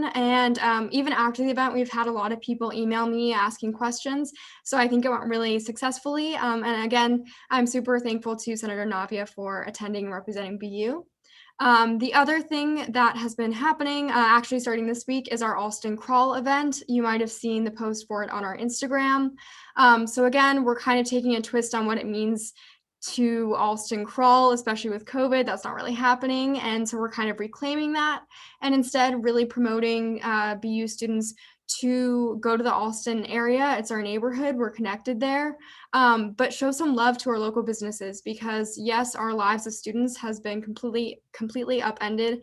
Austin. And even after the event, we've had a lot of people email me asking questions. So I think it went really successfully. And again, I'm super thankful to Senator Navia for attending and representing BU. The other thing that has been happening, actually starting this week, is our Alston Crawl event. You might have seen the post for it on our Instagram. So again, we're kind of taking a twist on what it means to Alston Crawl, especially with COVID. That's not really happening. And so we're kind of reclaiming that and instead really promoting BU students to go to the Alston area. It's our neighborhood. We're connected there. But show some love to our local businesses because yes, our lives as students has been completely upended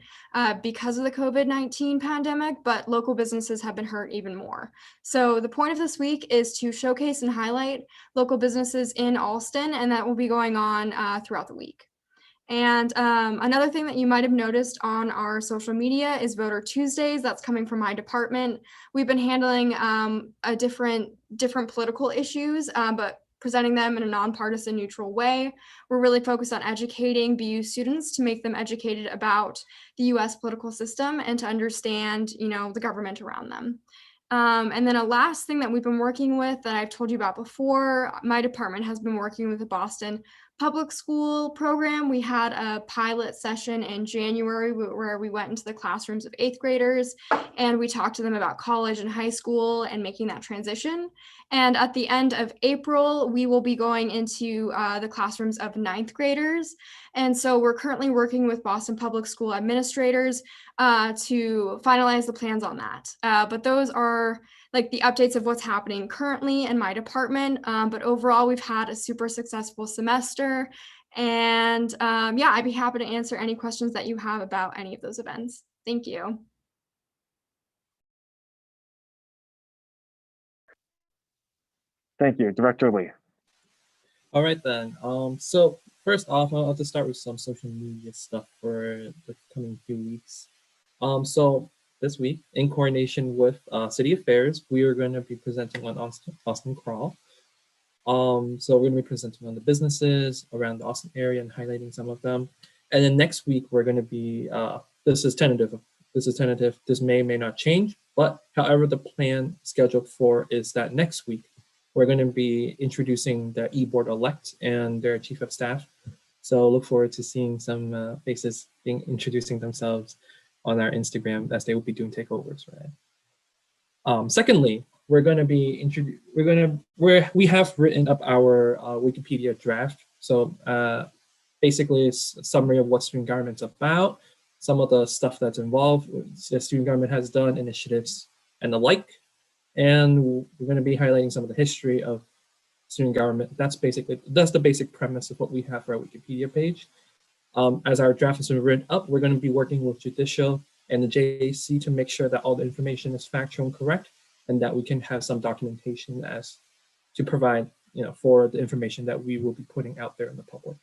because of the COVID-19 pandemic, but local businesses have been hurt even more. So the point of this week is to showcase and highlight local businesses in Alston, and that will be going on throughout the week. And another thing that you might have noticed on our social media is Voter Tuesdays. That's coming from my department. We've been handling different political issues, but presenting them in a nonpartisan, neutral way. We're really focused on educating BU students to make them educated about the U.S. political system and to understand, the government around them. And then a last thing that we've been working with that I've told you about before, my department has been working with the Boston Public School program. We had a pilot session in January where we went into the classrooms of 8th graders and we talked to them about college and high school and making that transition. And at the end of April, we will be going into the classrooms of 9th graders. And so we're currently working with Boston Public School administrators to finalize the plans on that. But those are like the updates of what's happening currently in my department. But overall, we've had a super successful semester. And yeah, I'd be happy to answer any questions that you have about any of those events. Thank you. Thank you, Director Lee. All right then. So first off, I'll just start with some social media stuff for the coming few weeks. So this week, in coordination with City Affairs, we are going to be presenting on Austin Crawl. So we're going to be presenting on the businesses around the Austin area and highlighting some of them. And then next week, we're going to be, this is tentative. This may not change, but however the plan scheduled for is that next week, we're going to be introducing the e-board elect and their chief of staff. So look forward to seeing some faces introducing themselves on our Instagram as they will be doing takeovers, right? Secondly, we're going to be we have written up our Wikipedia draft. So basically, it's a summary of what student government's about, some of the stuff that's involved, the student government has done, initiatives, and the like. And we're going to be highlighting some of the history of student government. That's the basic premise of what we have for our Wikipedia page. As our draft has been written up, we're going to be working with Judicial and the JAC to make sure that all the information is factual and correct, and that we can have some documentation as to provide, for the information that we will be putting out there in the public.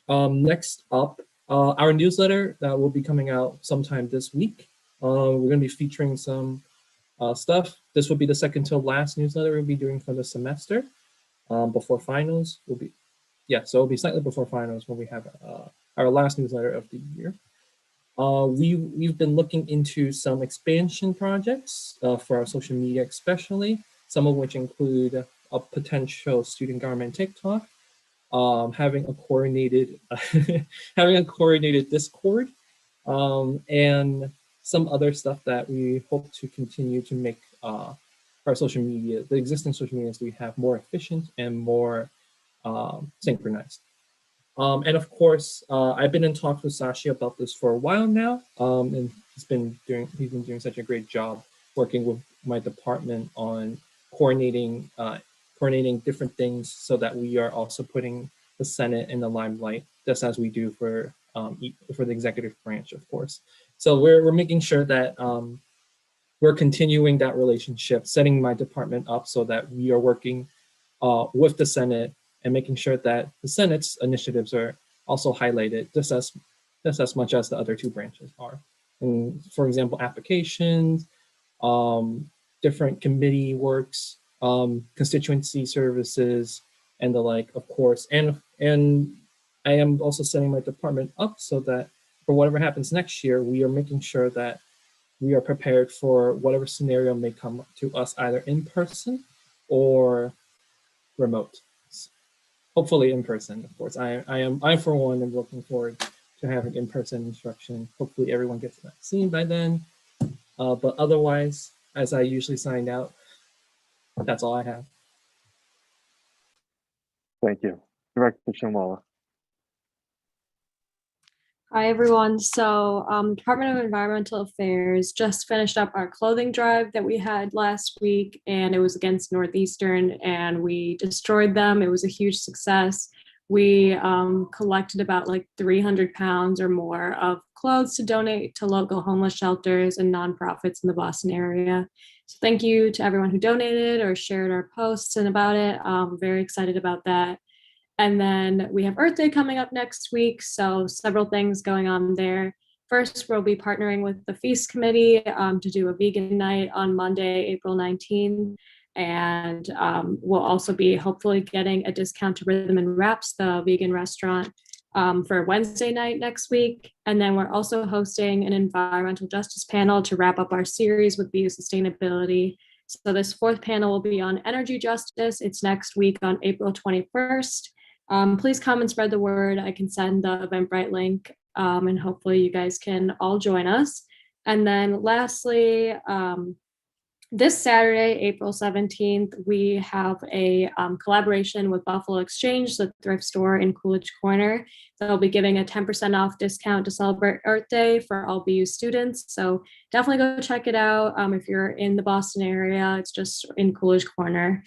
Next up, our newsletter that will be coming out sometime this week. We're going to be featuring some stuff. This will be the second to last newsletter we'll be doing for the semester. Before finals will be, so it'll be slightly before finals when we have our last newsletter of the year. We've been looking into some expansion projects for our social media, especially, some of which include a potential student government TikTok, having a coordinated Discord, and some other stuff that we hope to continue to make our social media, the existing social medias we have, more efficient and more synchronized. And of course, I've been in talks with Sashi about this for a while now, and he's been doing such a great job working with my department on coordinating different things so that we are also putting the Senate in the limelight, just as we do for the executive branch, of course. So we're making sure that we're continuing that relationship, setting my department up so that we are working with the Senate and making sure that the Senate's initiatives are also highlighted just as much as the other two branches are. And for example, applications, different committee works, constituency services, and the like, of course. And I am also setting my department up so that for whatever happens next year, we are making sure that we are prepared for whatever scenario may come to us, either in person or remote. Hopefully in person, of course. I for one am looking forward to having in-person instruction. Hopefully everyone gets the vaccine by then. But otherwise, as I usually sign out, that's all I have. Thank you. Director Chinwala. Hi, everyone. So Department of Environmental Affairs just finished up our clothing drive that we had last week, and it was against Northeastern, and we destroyed them. It was a huge success. We collected about like 300 pounds or more of clothes to donate to local homeless shelters and nonprofits in the Boston area. So thank you to everyone who donated or shared our posts and about it. I'm very excited about that. And then we have Earth Day coming up next week. So several things going on there. First, we'll be partnering with the Feast Committee to do a vegan night on Monday, April 19th. And we'll also be hopefully getting a discount to Rhythm and Wraps, the vegan restaurant, for Wednesday night next week. And then we're also hosting an environmental justice panel to wrap up our series with BU sustainability. So this fourth panel will be on energy justice. It's next week on April 21st. Please come and spread the word. I can send the Eventbrite link, and hopefully you guys can all join us. And then lastly, this Saturday, April 17th, we have a collaboration with Buffalo Exchange, the thrift store in Coolidge Corner. They'll be giving a 10% off discount to celebrate Earth Day for all BU students. So definitely go check it out. If you're in the Boston area, it's just in Coolidge Corner.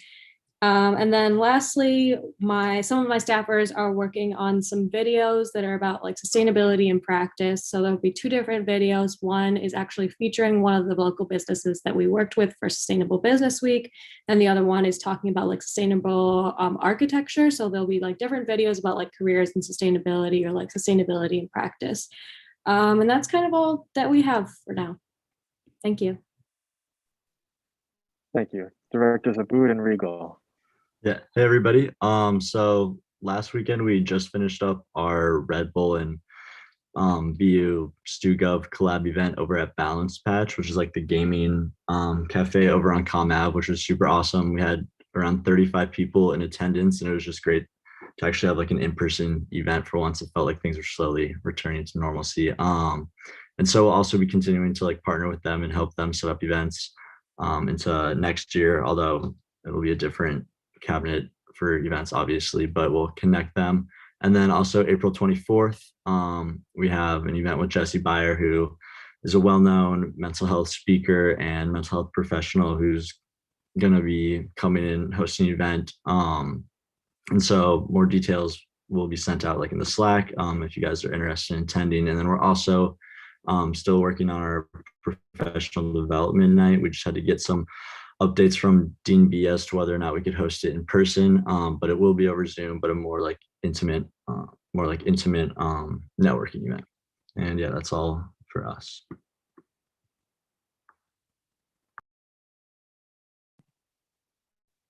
And then lastly, some of my staffers are working on some videos that are about like sustainability in practice. So there'll be two different videos. One is actually featuring one of the local businesses that we worked with for Sustainable Business Week. And the other one is talking about like sustainable architecture. So there'll be like different videos about like careers in sustainability or like sustainability in practice. And that's kind of all that we have for now. Thank you. Thank you. Directors Abood and Regal. Yeah, hey everybody. So last weekend we just finished up our Red Bull and BU StuGov collab event over at Balance Patch, which is like the gaming cafe over on Com Ave, which was super awesome. We had around 35 people in attendance, and it was just great to actually have like an in-person event for once. It felt like things were slowly returning to normalcy. And so we'll also be continuing to like partner with them and help them set up events into next year, although it'll be a different cabinet for events, obviously, but we'll connect them. And then also April 24th, we have an event with Jesse Beyer, who is a well-known mental health speaker and mental health professional who's going to be coming in hosting an event. And so more details will be sent out like in the Slack if you guys are interested in attending. And then we're also still working on our professional development night. We just had to get some updates from Dean B as to whether or not we could host it in person, but it will be over Zoom, but a more like intimate networking event. And yeah, that's all for us.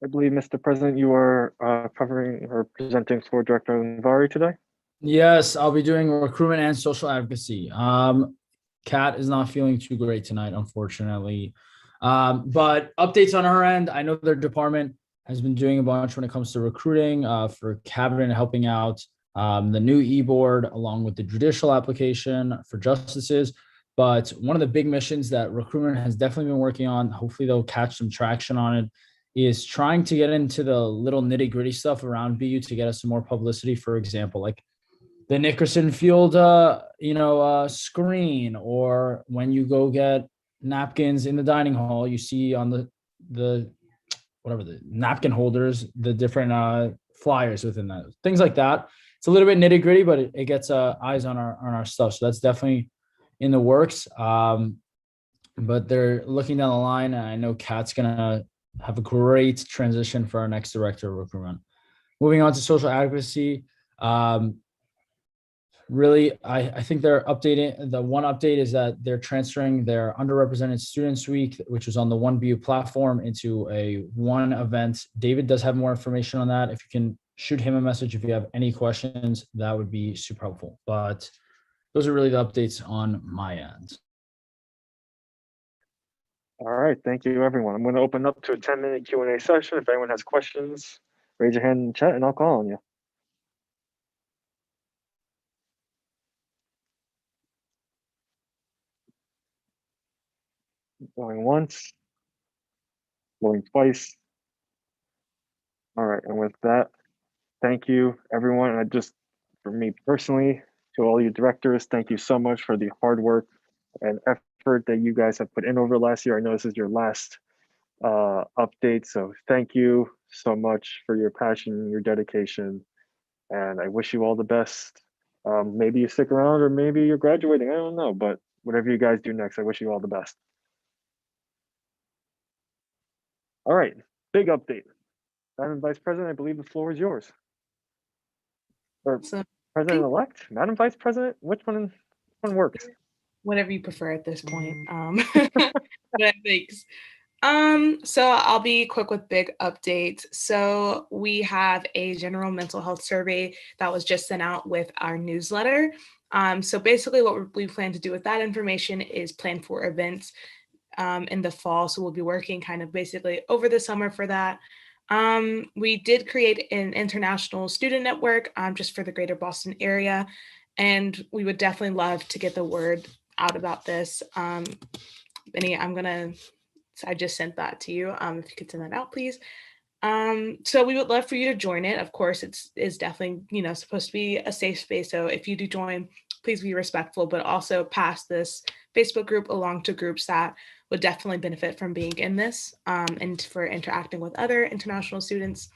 I believe, Mr. President, you are covering or presenting for Director Navari today. Yes, I'll be doing recruitment and social advocacy. Kat is not feeling too great tonight, unfortunately. But updates on her end. I know their department has been doing a bunch when it comes to recruiting for cabinet, helping out the new e-board along with the judicial application for justices. But one of the big missions that recruitment has definitely been working on, hopefully they'll catch some traction on it, is trying to get into the little nitty gritty stuff around BU to get us some more publicity. For example, like the Nickerson Field, screen, or when you go get napkins in the dining hall, you see on the napkin holders, the different flyers within that, things like that. It's a little bit nitty gritty, but it gets eyes on our stuff. So that's definitely in the works. But they're looking down the line, and I know Kat's gonna have a great transition for our next director of recruitment. Moving on to social advocacy. Really, I think they're updating. The one update is that they're transferring their underrepresented students week, which was on the One BU platform, into a one event. David does have more information on that. If you can shoot him a message if you have any questions, that would be super helpful. But those are really the updates on my end. All right, thank you, everyone. I'm going to open up to a 10-minute Q&A session. If anyone has questions, raise your hand in chat and I'll call on you. Going once, going twice. All right, and with that, thank you, everyone. And for me personally, to all you directors, thank you so much for the hard work and effort that you guys have put in over last year. I know this is your last update, so thank you so much for your passion and your dedication. And I wish you all the best. Maybe you stick around or maybe you're graduating. I don't know, but whatever you guys do next, I wish you all the best. All right, big update. Madam Vice President, I believe the floor is yours. Or So President-elect? Madam Vice President? Which one works? whatever you prefer at this point. But thanks. So I'll be quick with big updates. So we have a general mental health survey that was just sent out with our newsletter. So basically what we plan to do with that information is plan for events in the fall. So we'll be working kind of basically over the summer for that. We did create an international student network just for the greater Boston area. And we would definitely love to get the word out about this. Benny, I just sent that to you. If you could send that out, please. So we would love for you to join it. Of course, it's definitely, supposed to be a safe space. So if you do join, please be respectful, but also pass this Facebook group along to groups that would definitely benefit from being in this and for interacting with other international students.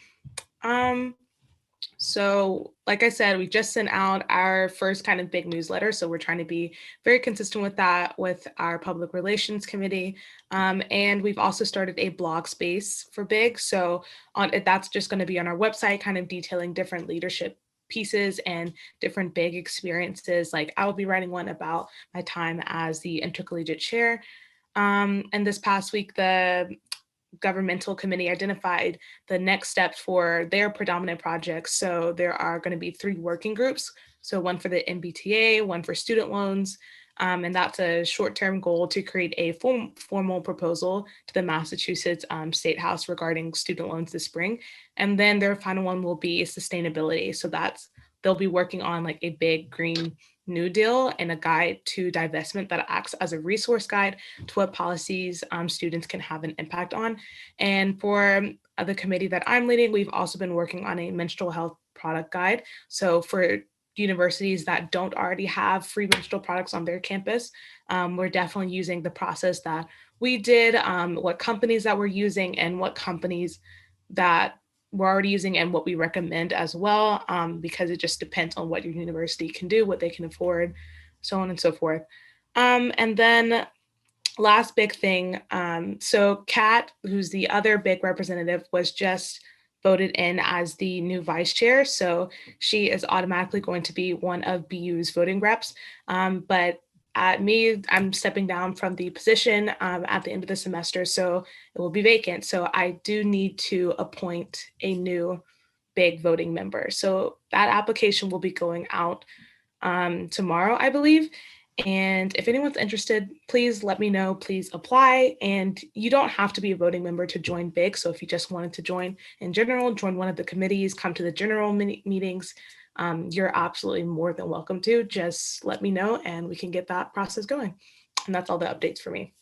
So like I said, we just sent out our first kind of big newsletter. So we're trying to be very consistent with that with our public relations committee. And we've also started a blog space for BIG. So that's just going to be on our website, kind of detailing different leadership pieces and different BIG experiences. Like I will be writing one about my time as the intercollegiate chair. And this past week, the governmental committee identified the next steps for their predominant projects. So there are going to be 3 working groups. So one for the MBTA, one for student loans, and that's a short-term goal to create a formal proposal to the Massachusetts State House regarding student loans this spring. And then their final one will be sustainability. So they'll be working on like a big green New Deal and a guide to divestment that acts as a resource guide to what policies students can have an impact on. And for the committee that I'm leading, we've also been working on a menstrual health product guide. So for universities that don't already have free menstrual products on their campus, we're definitely using the process that we did, what companies that we're using and what companies that we're already using and what we recommend as well, because it just depends on what your university can do, what they can afford, so on and so forth. And then last big thing, so Kat, who's the other big representative, was just voted in as the new vice chair. So she is automatically going to be one of BU's voting reps. But I'm stepping down from the position at the end of the semester, so it will be vacant. So I do need to appoint a new big voting member. So that application will be going out tomorrow, I believe. And if anyone's interested, please let me know, please apply. And you don't have to be a voting member to join BIG. So if you just wanted to join in general, join one of the committees, come to the general meetings, you're absolutely more than welcome to. Just let me know and we can get that process going. And that's all the updates for me.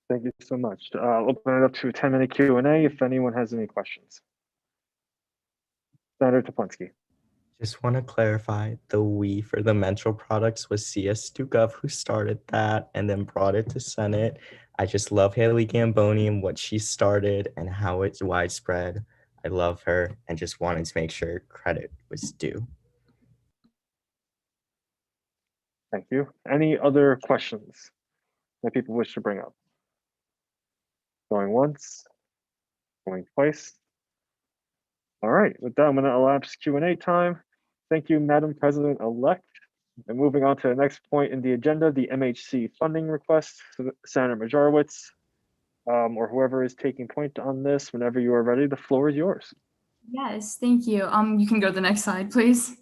Thank you so much. I'll open it up to a 10-minute Q&A if anyone has any questions. Senator Toplinski. Just want to clarify, the we for the menstrual products was CS Stukov who started that and then brought it to Senate. I just love Haley Gamboni and what she started and how it's widespread. I love her and just wanted to make sure credit was due. Thank you. Any other questions that people wish to bring up? Going once, going twice. All right, with that, I'm going to elapse Q&A time. Thank you, Madam President-elect. And moving on to the next point in the agenda, the MHC funding request. Senator Majorowicz, or whoever is taking point on this, whenever you are ready, the floor is yours. Yes, thank you. You can go to the next slide, please.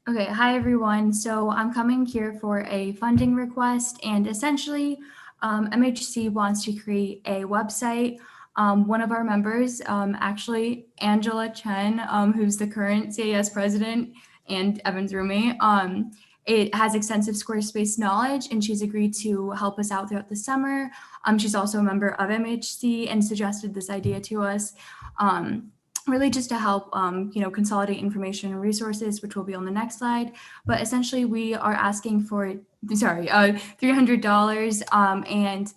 Okay, hi everyone. So I'm coming here for a funding request, and essentially, MHC wants to create a website. One of our members, actually Angela Chen, who's the current CAS president and Evan's roommate, it has extensive Squarespace knowledge, and she's agreed to help us out throughout the summer. She's also a member of MHC and suggested this idea to us. Really just to help, consolidate information and resources, which will be on the next slide. But essentially, we are asking for, $300, and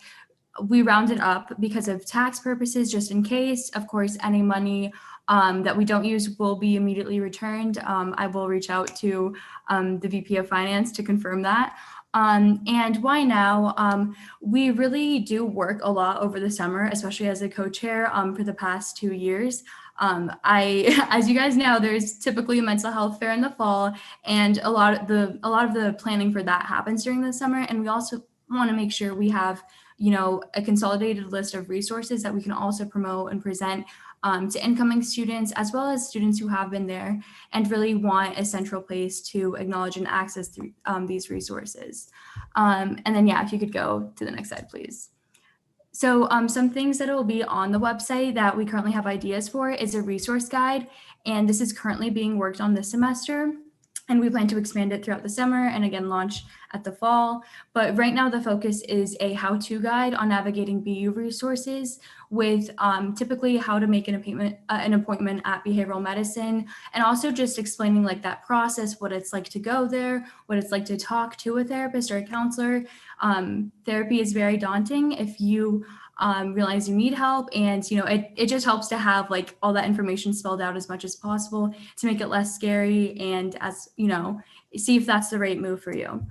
we rounded up because of tax purposes, just in case. Of course, any money that we don't use will be immediately returned. I will reach out to the VP of Finance to confirm that. And why now? We really do work a lot over the summer, especially as a co-chair for the past 2 years. As you guys know, there's typically a mental health fair in the fall, and a lot of the planning for that happens during the summer. And we also want to make sure we have, a consolidated list of resources that we can also promote and present to incoming students, as well as students who have been there and really want a central place to acknowledge and access these resources. And then, yeah, if you could go to the next slide, please. So some things that will be on the website that we currently have ideas for is a resource guide, and this is currently being worked on this semester. And we plan to expand it throughout the summer and again launch at the fall. But right now the focus is a how-to guide on navigating BU resources with typically how to make an appointment at behavioral medicine, and also just explaining like that process, what it's like to go there, what it's like to talk to a therapist or a counselor. Therapy is very daunting if you realize you need help, and it just helps to have like all that information spelled out as much as possible to make it less scary, and as see if that's the right move for you.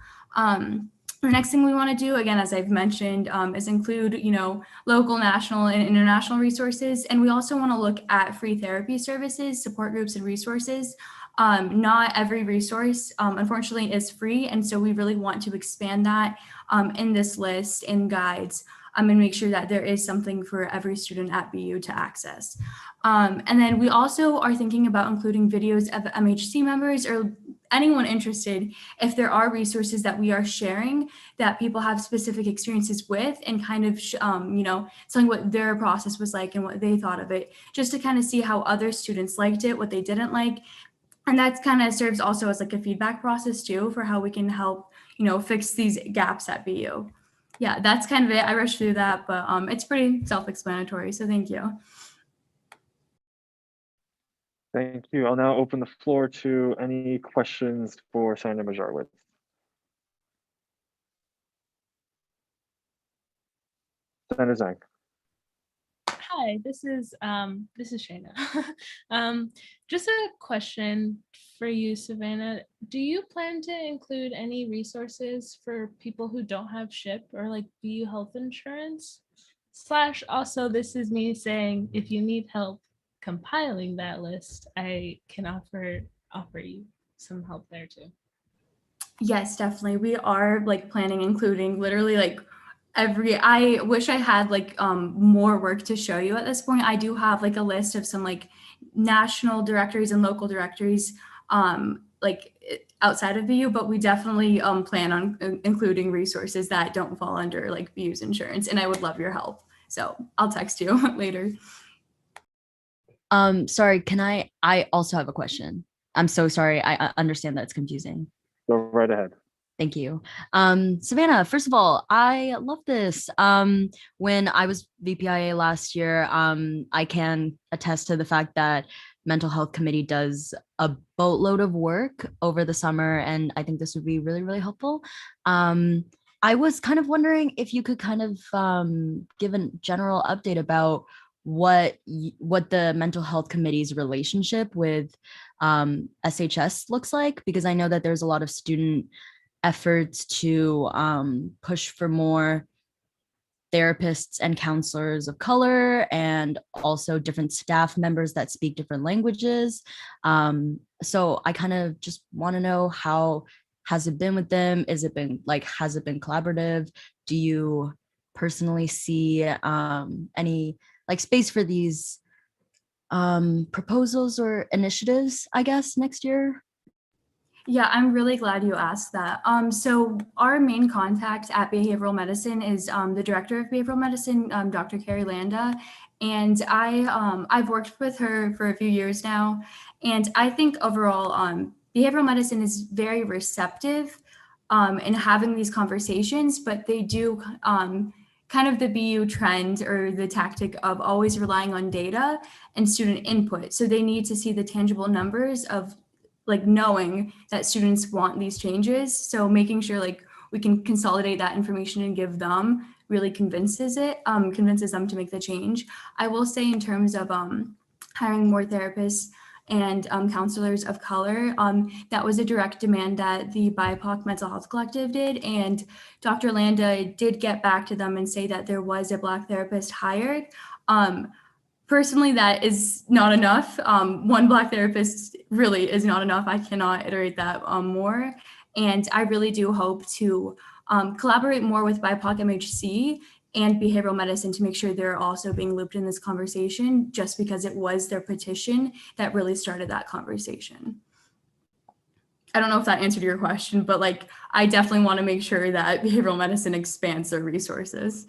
The next thing we want to do, again, as I've mentioned, is include local, national, and international resources, and we also want to look at free therapy services, support groups, and resources. Not every resource, unfortunately, is free, and so we really want to expand that in this list in guides. And make sure that there is something for every student at BU to access. And then we also are thinking about including videos of MHC members or anyone interested, if there are resources that we are sharing that people have specific experiences with, and kind of, telling what their process was like and what they thought of it, just to kind of see how other students liked it, what they didn't like. And that kind of serves also as like a feedback process too, for how we can help, fix these gaps at BU. Yeah, that's kind of it. I rushed through that, but it's pretty self-explanatory. So thank you. Thank you. I'll now open the floor to any questions for Senator Mazarowicz. Senator Zhang. Hi, this is Shayna. Just a question for you, Savannah. Do you plan to include any resources for people who don't have SHIP or like BU health insurance? / also, this is me saying, if you need help compiling that list, I can offer you some help there too. Yes, definitely. We are like planning including literally like I wish I had like more work to show you at this point. I do have like a list of some like national directories and local directories like outside of BU, but we definitely plan on including resources that don't fall under like BU's insurance, and I would love your help. So I'll text you later. Sorry, I also have a question. I'm so sorry. I understand that it's confusing. Go right ahead. Thank you. Savannah, first of all, I love this. When I was VPIA last year, I can attest to the fact that mental health committee does a boatload of work over the summer, and I think this would be really, really helpful. I was kind of wondering if you could kind of give a general update about what the mental health committee's relationship with SHS looks like, because I know that there's a lot of student efforts to push for more therapists and counselors of color, and also different staff members that speak different languages. So I kind of just want to know, how has it been with them? Has it been collaborative? Do you personally see any like space for these proposals or initiatives, I guess, next year? Yeah, I'm really glad you asked that. So our main contact at behavioral medicine is the director of behavioral medicine, Dr. Carrie Landa, and I've worked with her for a few years now, and I think overall, behavioral medicine is very receptive in having these conversations, but they do kind of the BU trend or the tactic of always relying on data and student input. So they need to see the tangible numbers of like knowing that students want these changes. So making sure like we can consolidate that information and give them really convinces them to make the change. I will say in terms of hiring more therapists and counselors of color, that was a direct demand that the BIPOC Mental Health Collective did. And Dr. Landa did get back to them and say that there was a Black therapist hired. Personally, that is not enough. One Black therapist really is not enough. I cannot iterate that more. And I really do hope to collaborate more with BIPOC MHC and behavioral medicine to make sure they're also being looped in this conversation, just because it was their petition that really started that conversation. I don't know if that answered your question, but like, I definitely want to make sure that behavioral medicine expands their resources.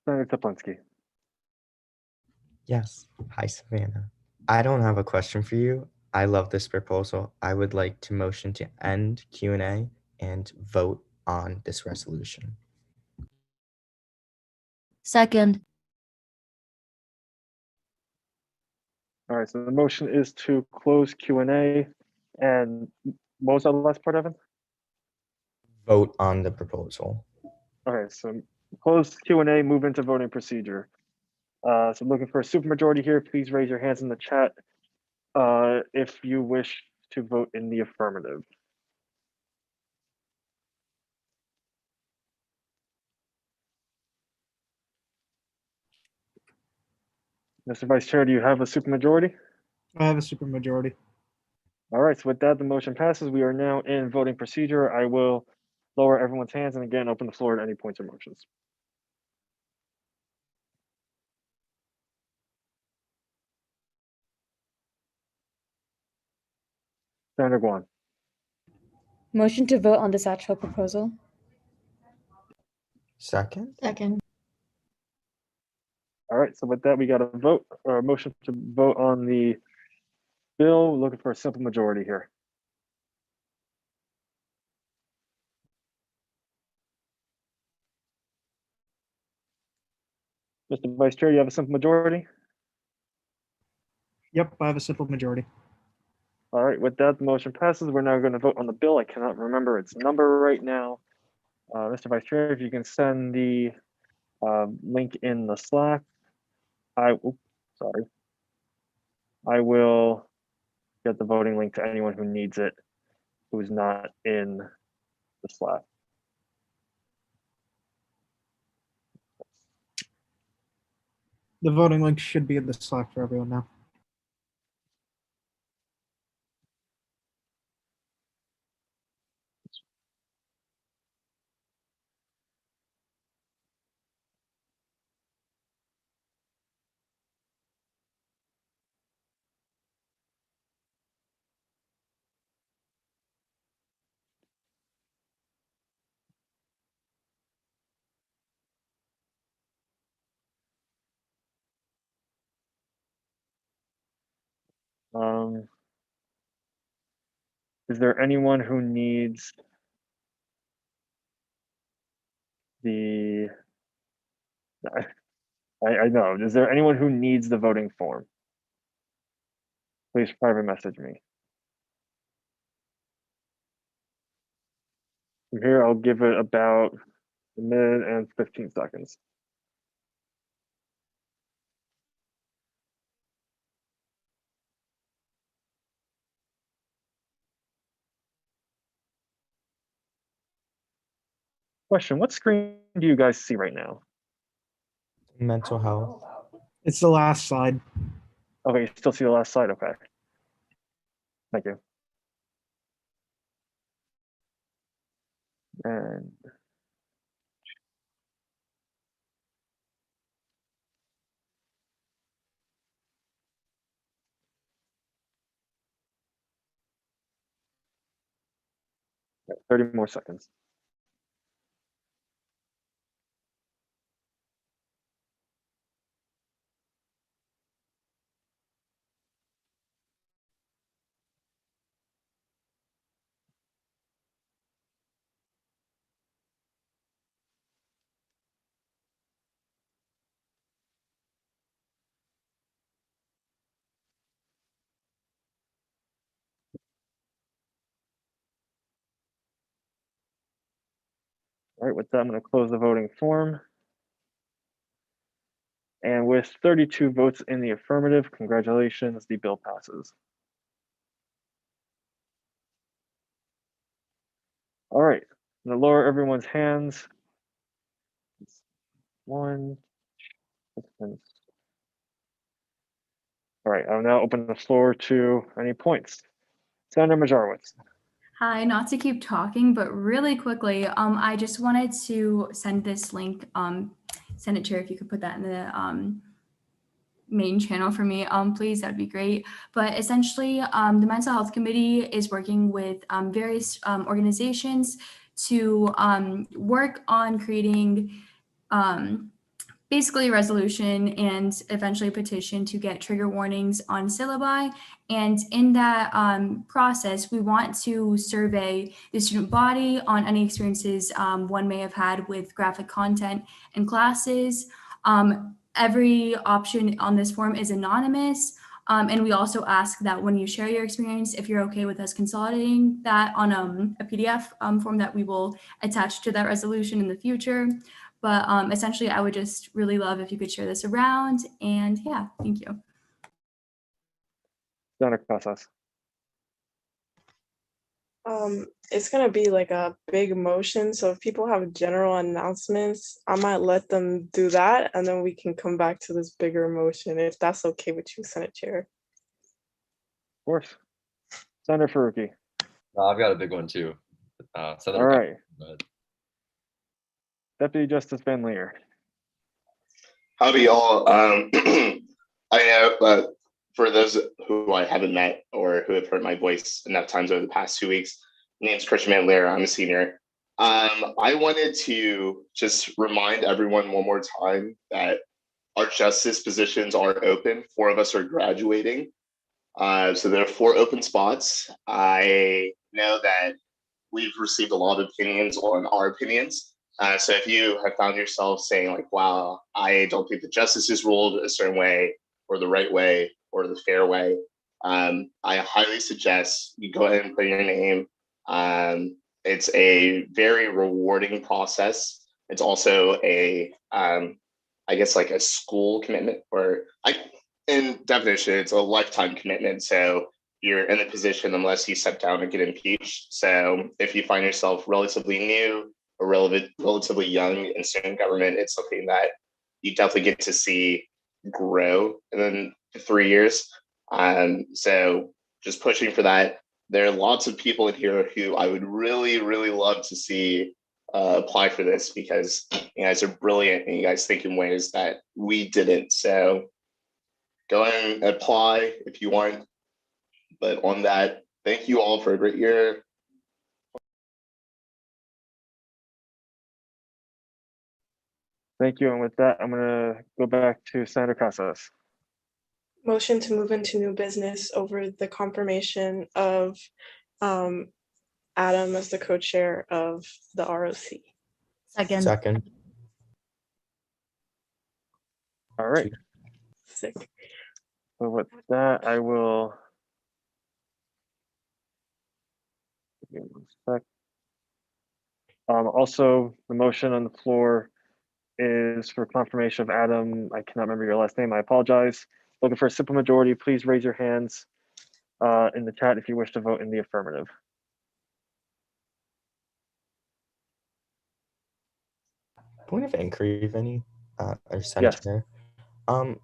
Senator Toplinsky. Yes. Hi, Savannah. I don't have a question for you. I love this proposal. I would like to motion to end Q&A and vote on this resolution. Second. All right, so the motion is to close Q&A. And what was that last part, Evan? Vote on the proposal. Okay, so close Q&A, move into voting procedure. So looking for a supermajority here, please raise your hands in the chat if you wish to vote in the affirmative. Mr. Vice Chair, do you have a supermajority? I have a supermajority. All right, so with that, the motion passes. We are now in voting procedure. I will lower everyone's hands and again, open the floor to any points or motions. Senator Guan. Motion to vote on the Satchel proposal. Second. Second. All right, so with that, we got a vote or a motion to vote on the bill. Looking for a simple majority here. Mr. Vice Chair, you have a simple majority? Yep, I have a simple majority. All right, with that, the motion passes. We're now going to vote on the bill. I cannot remember its number right now. Mr. Vice Chair, if you can send the link in the Slack. I will get the voting link to anyone who needs it, who's not in the Slack. The voting link should be in the Slack for everyone now. Is there anyone who needs the, I know, is there anyone who needs the voting form? Please private message me. From here, I'll give it about a minute and 15 seconds. Question, what screen do you guys see right now? Mental health. It's the last slide. Okay, you still see the last slide, okay. Thank you. And 30 more seconds. All right, with that, I'm going to close the voting form. And with 32 votes in the affirmative, congratulations, the bill passes. All right, I'm going to lower everyone's hands. One. All right, I'll now open the floor to any points. Senator Majarowicz. Hi, not to keep talking, but really quickly, I just wanted to send this link, Senate Chair, if you could put that in the main channel for me, please, that'd be great. But essentially, the Mental Health Committee is working with various organizations to work on creating basically a resolution and eventually a petition to get trigger warnings on syllabi. And in that process, we want to survey the student body on any experiences one may have had with graphic content in classes. Every option on this form is anonymous. And we also ask that when you share your experience, if you're okay with us consolidating that on a PDF form that we will attach to that resolution in the future. But essentially, I would just really love if you could share this around. And yeah, thank you. Senator Casas. It's gonna be like a big motion. So if people have general announcements, I might let them do that, and then we can come back to this bigger motion if that's okay with you, Senate Chair. Of course. Senator Faruqi. I've got a big one too. All right. Deputy Justice Van Leer. Howdy, y'all. I know for those who I haven't met or who have heard my voice enough times over the past 2 weeks, my name's Christian Van Leer. I'm a senior. I wanted to just remind everyone one more time that our justice positions are open. 4 of us are graduating. So there are 4 open spots. I know that we've received a lot of opinions on our opinions. So if you have found yourself saying like, wow, I don't think the justice is ruled a certain way or the right way or the fair way, I highly suggest you go ahead and put your name. It's a very rewarding process. It's also a, I guess like a school commitment, or in definition, it's a lifetime commitment. So you're in the position unless you step down and get impeached. So if you find yourself relatively new or relatively young in student government, it's something that you definitely get to see grow in the 3 years. So just pushing for that. There are lots of people in here who I would really, really love to see apply for this, because you guys are brilliant and you guys think in ways that we didn't. So go ahead and apply if you want. But on that, thank you all for a great year. Thank you. And with that, I'm going to go back to Senator Casas. Motion to move into new business over the confirmation of Adam as the co-chair of the ROC. Second. All right. Sick. So with that, I will. Give me 1 sec. Also, the motion on the floor is for confirmation of Adam. I cannot remember your last name. I apologize. Looking for a simple majority. Please raise your hands in the chat if you wish to vote in the affirmative. Point of inquiry, Vinny, or Senator. Yes.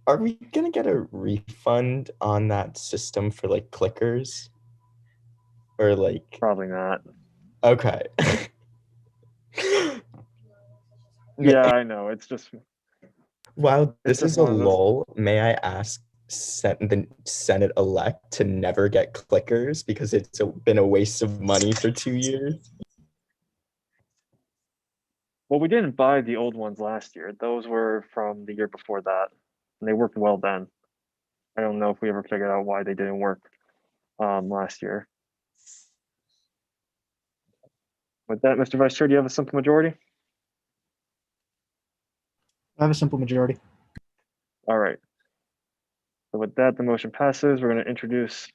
Are we gonna get a refund on that system for like clickers? Or like probably not. Okay. Yeah, I know. It's just while this is a lull, may I ask the Senate elect to never get clickers because it's been a waste of money for 2 years? Well, we didn't buy the old ones last year. Those were from the year before that, and they worked well then. I don't know if we ever figured out why they didn't work last year. With that, Mr. Vice Chair, do you have a simple majority? I have a simple majority. All right. So with that, the motion passes. We're going to introduce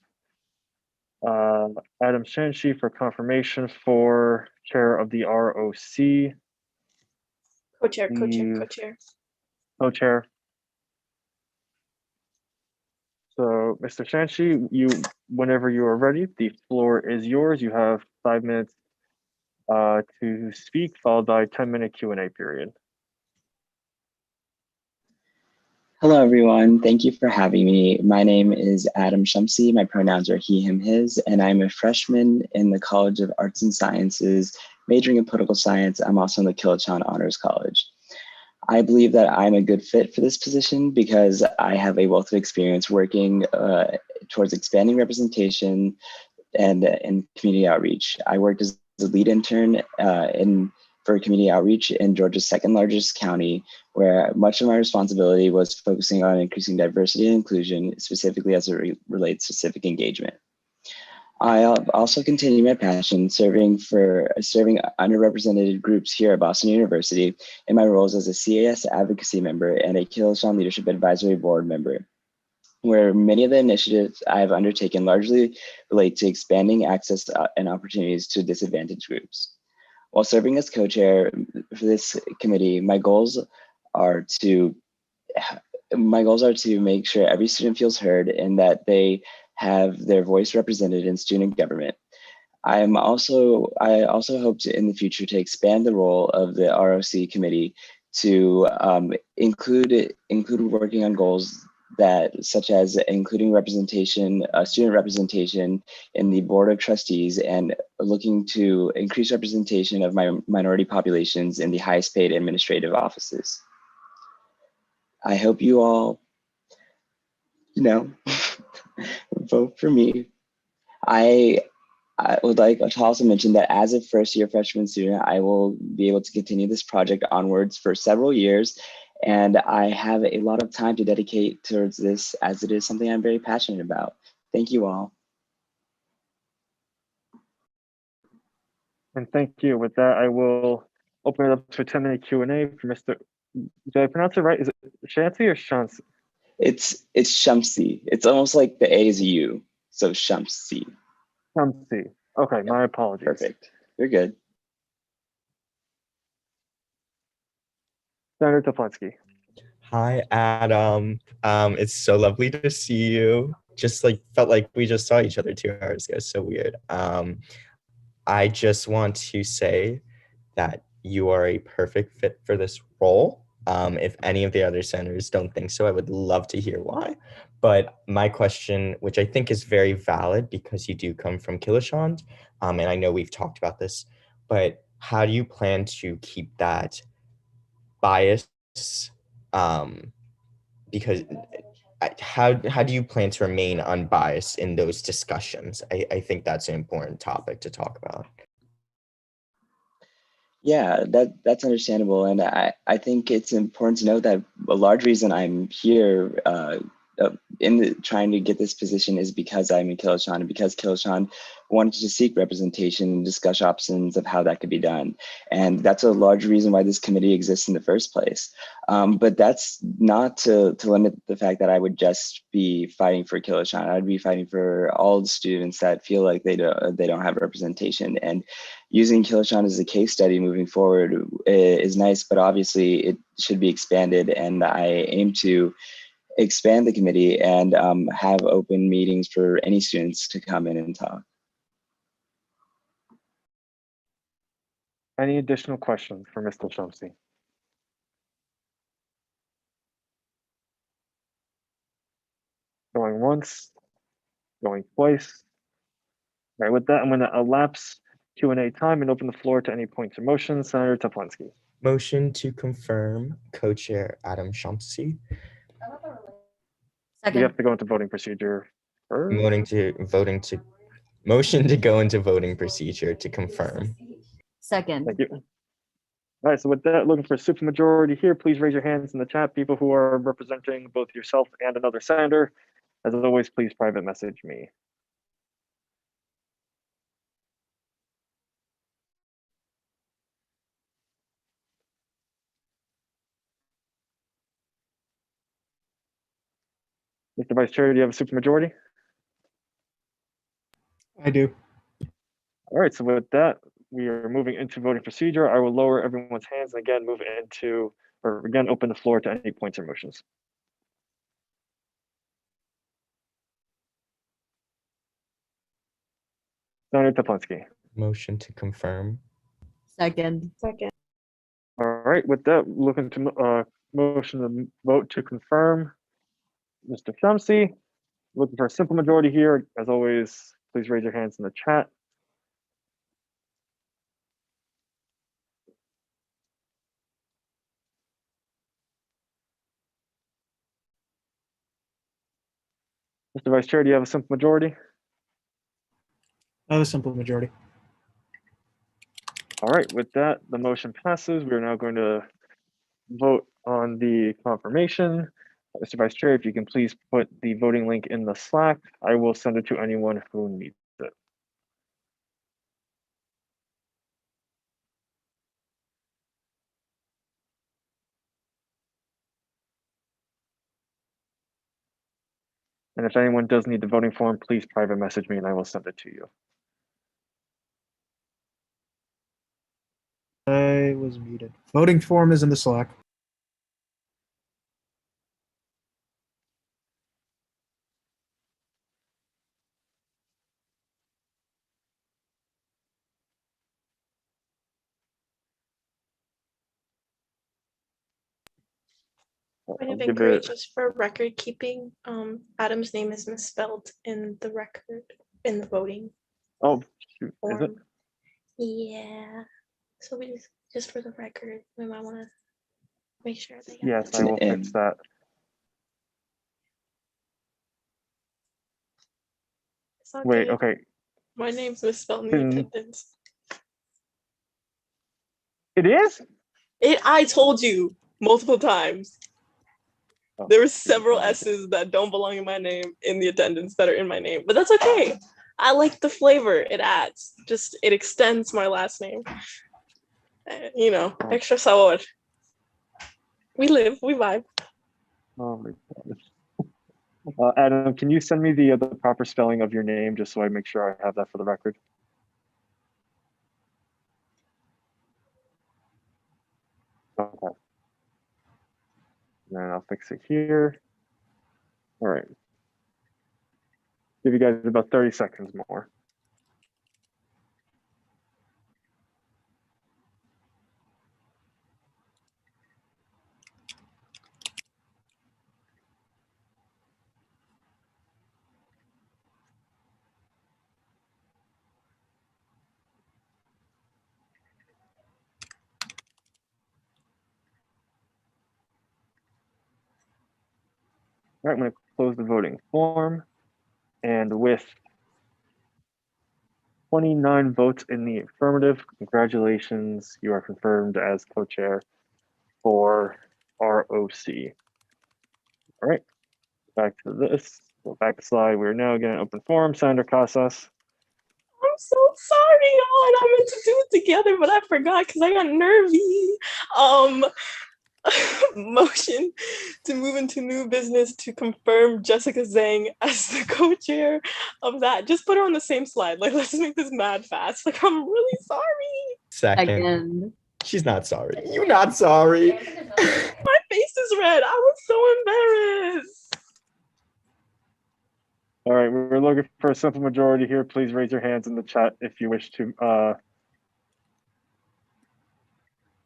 Adam Shanshi for confirmation for chair of the ROC. Co-chair, co-chair, The co-chair. Co-chair. So, Mr. Shanshi, whenever you are ready, the floor is yours. You have 5 minutes to speak, followed by a 10-minute Q&A period. Hello, everyone. Thank you for having me. My name is Adam Shumsey. My pronouns are he, him, his, and I'm a freshman in the College of Arts and Sciences, majoring in political science. I'm also in the Kilachon Honors College. I believe that I'm a good fit for this position because I have a wealth of experience working towards expanding representation and in community outreach. I worked as a lead intern for community outreach in Georgia's second largest county, where much of my responsibility was focusing on increasing diversity and inclusion, specifically as it relates to civic engagement. I also continue my passion serving underrepresented groups here at Boston University in my roles as a CAS advocacy member and a Kilachon Leadership Advisory Board member, where many of the initiatives I've undertaken largely relate to expanding access and opportunities to disadvantaged groups. While serving as co-chair for this committee, my goals are to make sure every student feels heard and that they have their voice represented in student government. I also hope to in the future to expand the role of the ROC committee to include working on goals such as including representation, student representation in the board of trustees, and looking to increase representation of minority populations in the highest paid administrative offices. I hope you all, vote for me. I would like to also mention that as a first-year freshman student, I will be able to continue this project onwards for several years, and I have a lot of time to dedicate towards this as it is something I'm very passionate about. Thank you all. And thank you. With that, I will open it up to a 10-minute Q&A for Mr. Did I pronounce it right? Is it Shanti or Shansi? It's Shumsey. It's almost like the A is a U, so Shumsey. Shumsey. Okay, my apologies. Perfect. You're good. Senator Toplensky. Hi, Adam. It's so lovely to see you. Just felt like we just saw each other 2 hours ago. So weird. I just want to say that you are a perfect fit for this role. If any of the other senators don't think so, I would love to hear why. But my question, which I think is very valid because you do come from Kilachon, and I know we've talked about this, but how do you plan to keep that bias? Because how do you plan to remain unbiased in those discussions? I think that's an important topic to talk about. Yeah, that's understandable. And I think it's important to note that a large reason I'm here trying to get this position is because I'm in Kilachon and because Kilachon wanted to seek representation and discuss options of how that could be done. And that's a large reason why this committee exists in the first place. But that's not to limit the fact that I would just be fighting for Kilachon. I'd be fighting for all the students that feel like they don't have representation. And using Kilachon as a case study moving forward is nice, but obviously it should be expanded. And I aim to expand the committee and have open meetings for any students to come in and talk. Any additional questions for Mr. Shumsey? Going once, going twice. All right, with that, I'm going to elapse Q&A time and open the floor to any points or motions. Senator Toplensky. Motion to confirm co-chair Adam Shumsey. Second. We have to go into voting procedure first. Motion to go into voting procedure to confirm. Second. Thank you. All right, so with that, looking for a supermajority here, please raise your hands in the chat, people who are representing both yourself and another senator. As always, please private message me. Mr. Vice Chair, do you have a supermajority? I do. All right, so with that, we are moving into voting procedure. I will lower everyone's hands and again move into, or again, open the floor to any points or motions. Senator Teplinsky. Motion to confirm. Second. Second. All right, with that, looking to motion to vote to confirm. Mr. Shumsey, looking for a simple majority here. As always, please raise your hands in the chat. Mr. Vice Chair, do you have a simple majority? I have a simple majority. All right, with that, the motion passes. We are now going to vote on the confirmation. Mr. Vice Chair, if you can please put the voting link in the Slack, I will send it to anyone who needs it. And if anyone does need the voting form, please private message me and I will send it to you. I was muted. Voting form is in the Slack. Point of Give inquiry, it- just for record keeping, Adam's name is misspelled in the record, in the voting Oh, shoot, is it? form. Yeah, so we just for the record, we might wanna make sure they get Yes, it. I will fix that. It's not Wait, good. okay. My name's misspelled in the Hmm. attendance. It is? I told you multiple times. Oh, There were several S's that don't belong in my name in the attendance that are in my name, but that's okay. I like the flavor it adds. Just it extends my last name. You know, extra sabor. We live, we vibe. Oh my God. Adam, can you send me the proper spelling of your name just so I make sure I have that for the record? Okay. And then I'll fix it here. All right. Give you guys about 30 seconds more. All right, I'm going to close the voting form. And with 29 votes in the affirmative, congratulations, you are confirmed as co-chair for ROC. All right, back to this. Go back to slide. We're now going to open forum. Senator Casas. I'm so sorry, y'all. And I meant to do it together, but I forgot because I got nervy. Motion to move into new business to confirm Jessica Zhang as the co-chair of that. Just put her on the same slide. Like, let's make this mad fast. Like, I'm really sorry. Second. She's not sorry. You're not sorry. My face is red. I was so embarrassed. All right, we're looking for a simple majority here. Please raise your hands in the chat if you wish to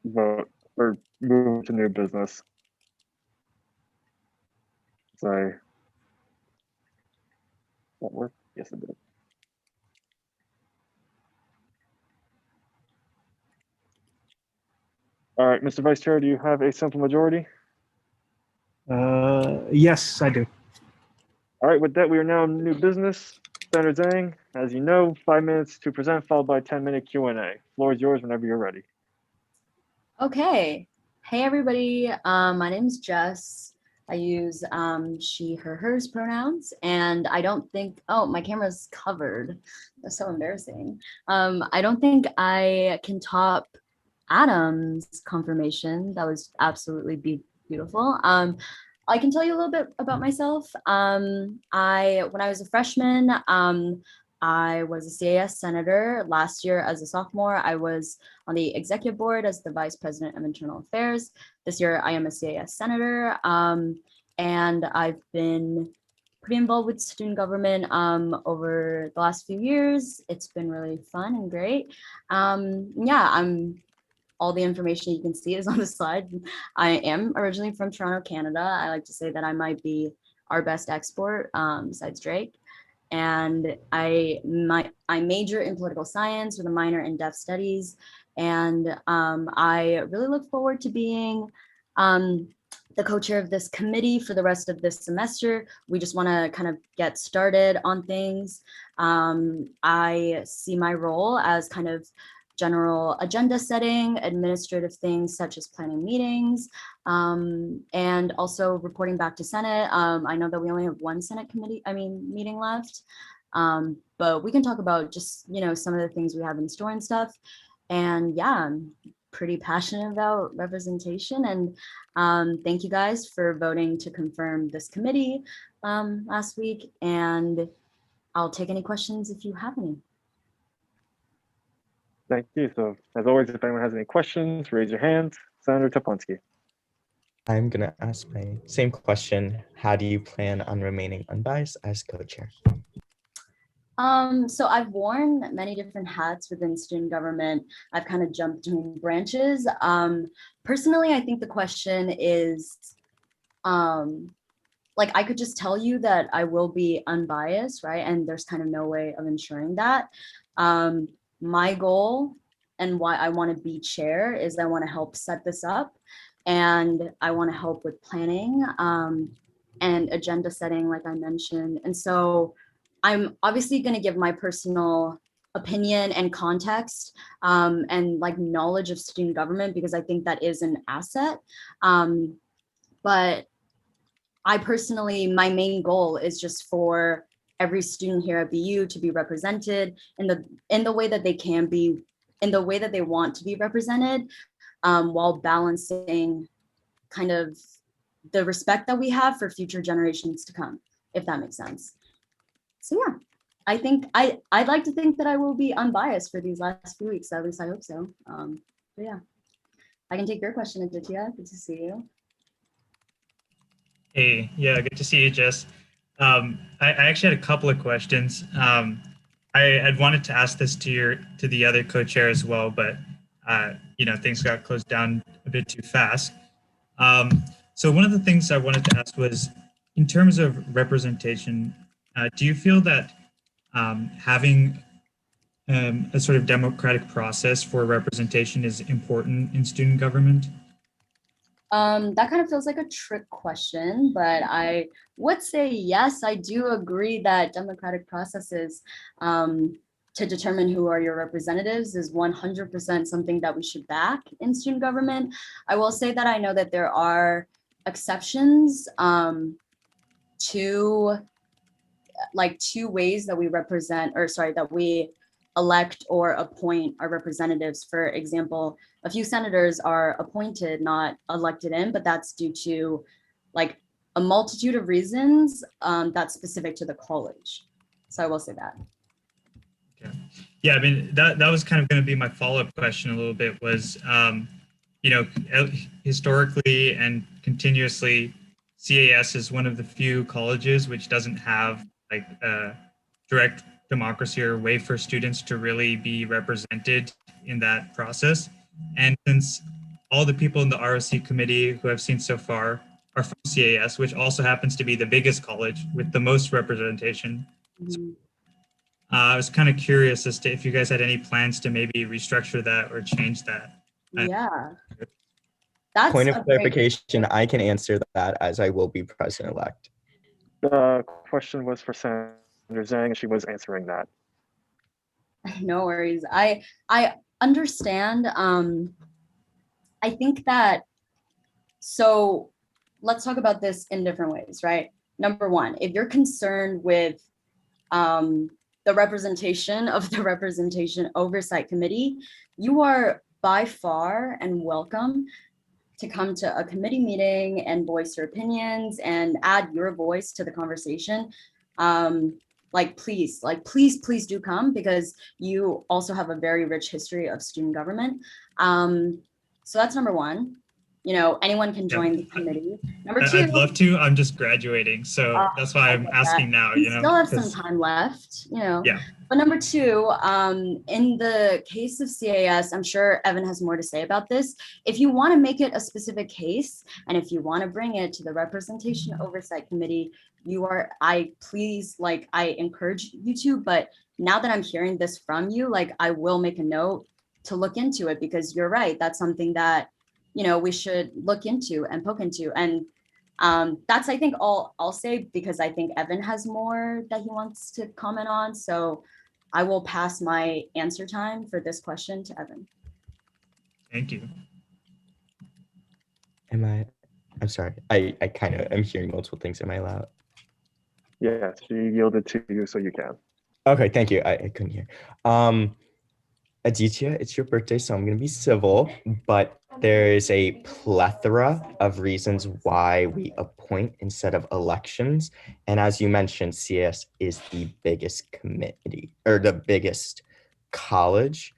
vote or move to new business. Sorry. That work? Yes, it did. All right, Mr. Vice Chair, do you have a simple majority? Yes, I do. All right, with that, we are now in new business. Senator Zhang, as you know, 5 minutes to present, followed by a 10-minute Q&A. Floor is yours whenever you're ready. Okay. Hey, everybody. My name's Jess. I use she, her, hers pronouns, and I don't think, oh, my camera's covered. That's so embarrassing. I don't think I can top Adam's confirmation. That was absolutely beautiful. I can tell you a little bit about myself. When I was a freshman, I was a CAS senator. Last year as a sophomore, I was on the executive board as the vice president of internal affairs. This year I am a CAS senator, and I've been pretty involved with student government over the last few years. It's been really fun and great. Yeah, all the information you can see is on the slide. I am originally from Toronto, Canada. I like to say that I might be our best export besides Drake. And I major in political science with a minor in deaf studies. And I really look forward to being the co-chair of this committee for the rest of this semester. We just want to kind of get started on things. I see my role as kind of general agenda setting, administrative things such as planning meetings, and also reporting back to Senate. I know that we only have one Senate meeting left, but we can talk about just, some of the things we have in store and stuff. And yeah, I'm pretty passionate about representation, and thank you guys for voting to confirm this committee last week. And I'll take any questions if you have any. Thank you. So as always, if anyone has any questions, raise your hand. Senator Toplensky. I'm going to ask my same question. How do you plan on remaining unbiased as co-chair? So I've worn many different hats within student government. I've kind of jumped between branches. Personally, I think the question is, like, I could just tell you that I will be unbiased, right? And there's kind of no way of ensuring that. My goal and why I want to be chair is I want to help set this up, and I want to help with planning and agenda setting, like I mentioned. And so I'm obviously going to give my personal opinion and context and like knowledge of student government, because I think that is an asset. But I personally, my main goal is just for every student here at BU to be represented in the way that they can be, in the way that they want to be represented, while balancing kind of the respect that we have for future generations to come, if that makes sense. So yeah, I think I'd like to think that I will be unbiased for these last few weeks. At least I hope so. But yeah, I can take your question, Aditya. Good to see you. Hey, yeah, good to see you, Jess. I actually had a couple of questions. I had wanted to ask this to the other co-chair as well, but things got closed down a bit too fast. So one of the things I wanted to ask was, in terms of representation, do you feel that having a sort of democratic process for representation is important in student government? That kind of feels like a trick question, but I would say yes, I do agree that democratic processes to determine who are your representatives is 100% something that we should back in student government. I will say that I know that there are exceptions to two ways that we that we elect or appoint our representatives. For example, a few senators are appointed, not elected in, but that's due to like a multitude of reasons that's specific to the college. So I will say that. Okay. Yeah, I mean, that was kind of going to be my follow-up question a little bit was, historically and continuously, CAS is one of the few colleges which doesn't have like a direct democracy or way for students to really be represented in that process. And since all the people in the ROC committee who I've seen so far are from CAS, which also happens to be the biggest college with the most representation. Mm-hmm. I was kind of curious as to if you guys had any plans to maybe restructure that or change that. Yeah. That's Point of clarification, I can answer that as I will be president-elect. question was for Senator Zhang, and she was answering that. No worries. I understand. I think that, so let's talk about this in different ways, right? Number one, if you're concerned with the representation of the Representation Oversight Committee, you are by far and welcome to come to a committee meeting and voice your opinions and add your voice to the conversation. Please do come, because you also have a very rich history of student government. So that's number one. You know, anyone can join the committee. Number two, I'd love to. I'm just graduating, so that's why I'm asking now. We You know, still have some 'cause- time left. You know. Yeah. But number two, in the case of CAS, I'm sure Evan has more to say about this. If you want to make it a specific case, and if you want to bring it to the Representation Oversight Committee, I encourage you to, but now that I'm hearing this from you, I will make a note to look into it, because you're right. That's something that, we should look into and poke into. And that's, I think, all I'll say, because I think Evan has more that he wants to comment on. So I will pass my answer time for this question to Evan. Thank you. I'm sorry. I kind of am hearing multiple things. Am I allowed? Yes, she yielded to you, so you can. Okay, thank you. I couldn't hear. Aditya, it's your birthday, so I'm going to be civil, but there's a plethora of reasons why we appoint instead of elections. And as you mentioned, CS is the biggest committee, or the biggest college.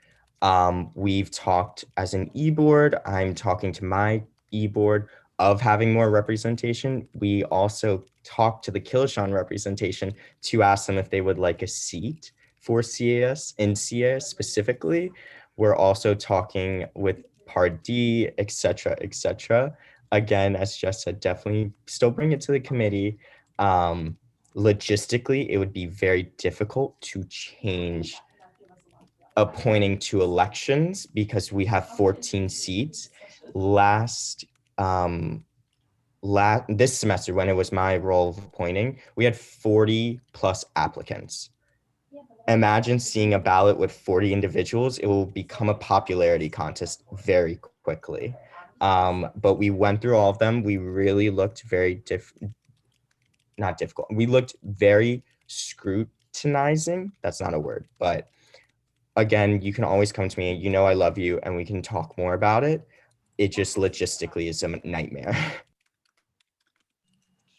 We've talked as an e-board. I'm talking to my e-board of having more representation. We also talked to the Killeshawn representation to ask them if they would like a seat for CAS, in CAS specifically. We're also talking with Part D, et cetera, et cetera. Again, as Jess said, definitely still bring it to the committee. Logistically, it would be very difficult to change appointing to elections because we have 14 seats. This semester, when it was my role of appointing, we had 40 plus applicants. Imagine seeing a ballot with 40 individuals. It will become a popularity contest very quickly. But we went through all of them. We really looked very not difficult. We looked very scrutinizing. That's not a word, but again, you can always come to me. You know I love you, and we can talk more about it. It just logistically is a nightmare.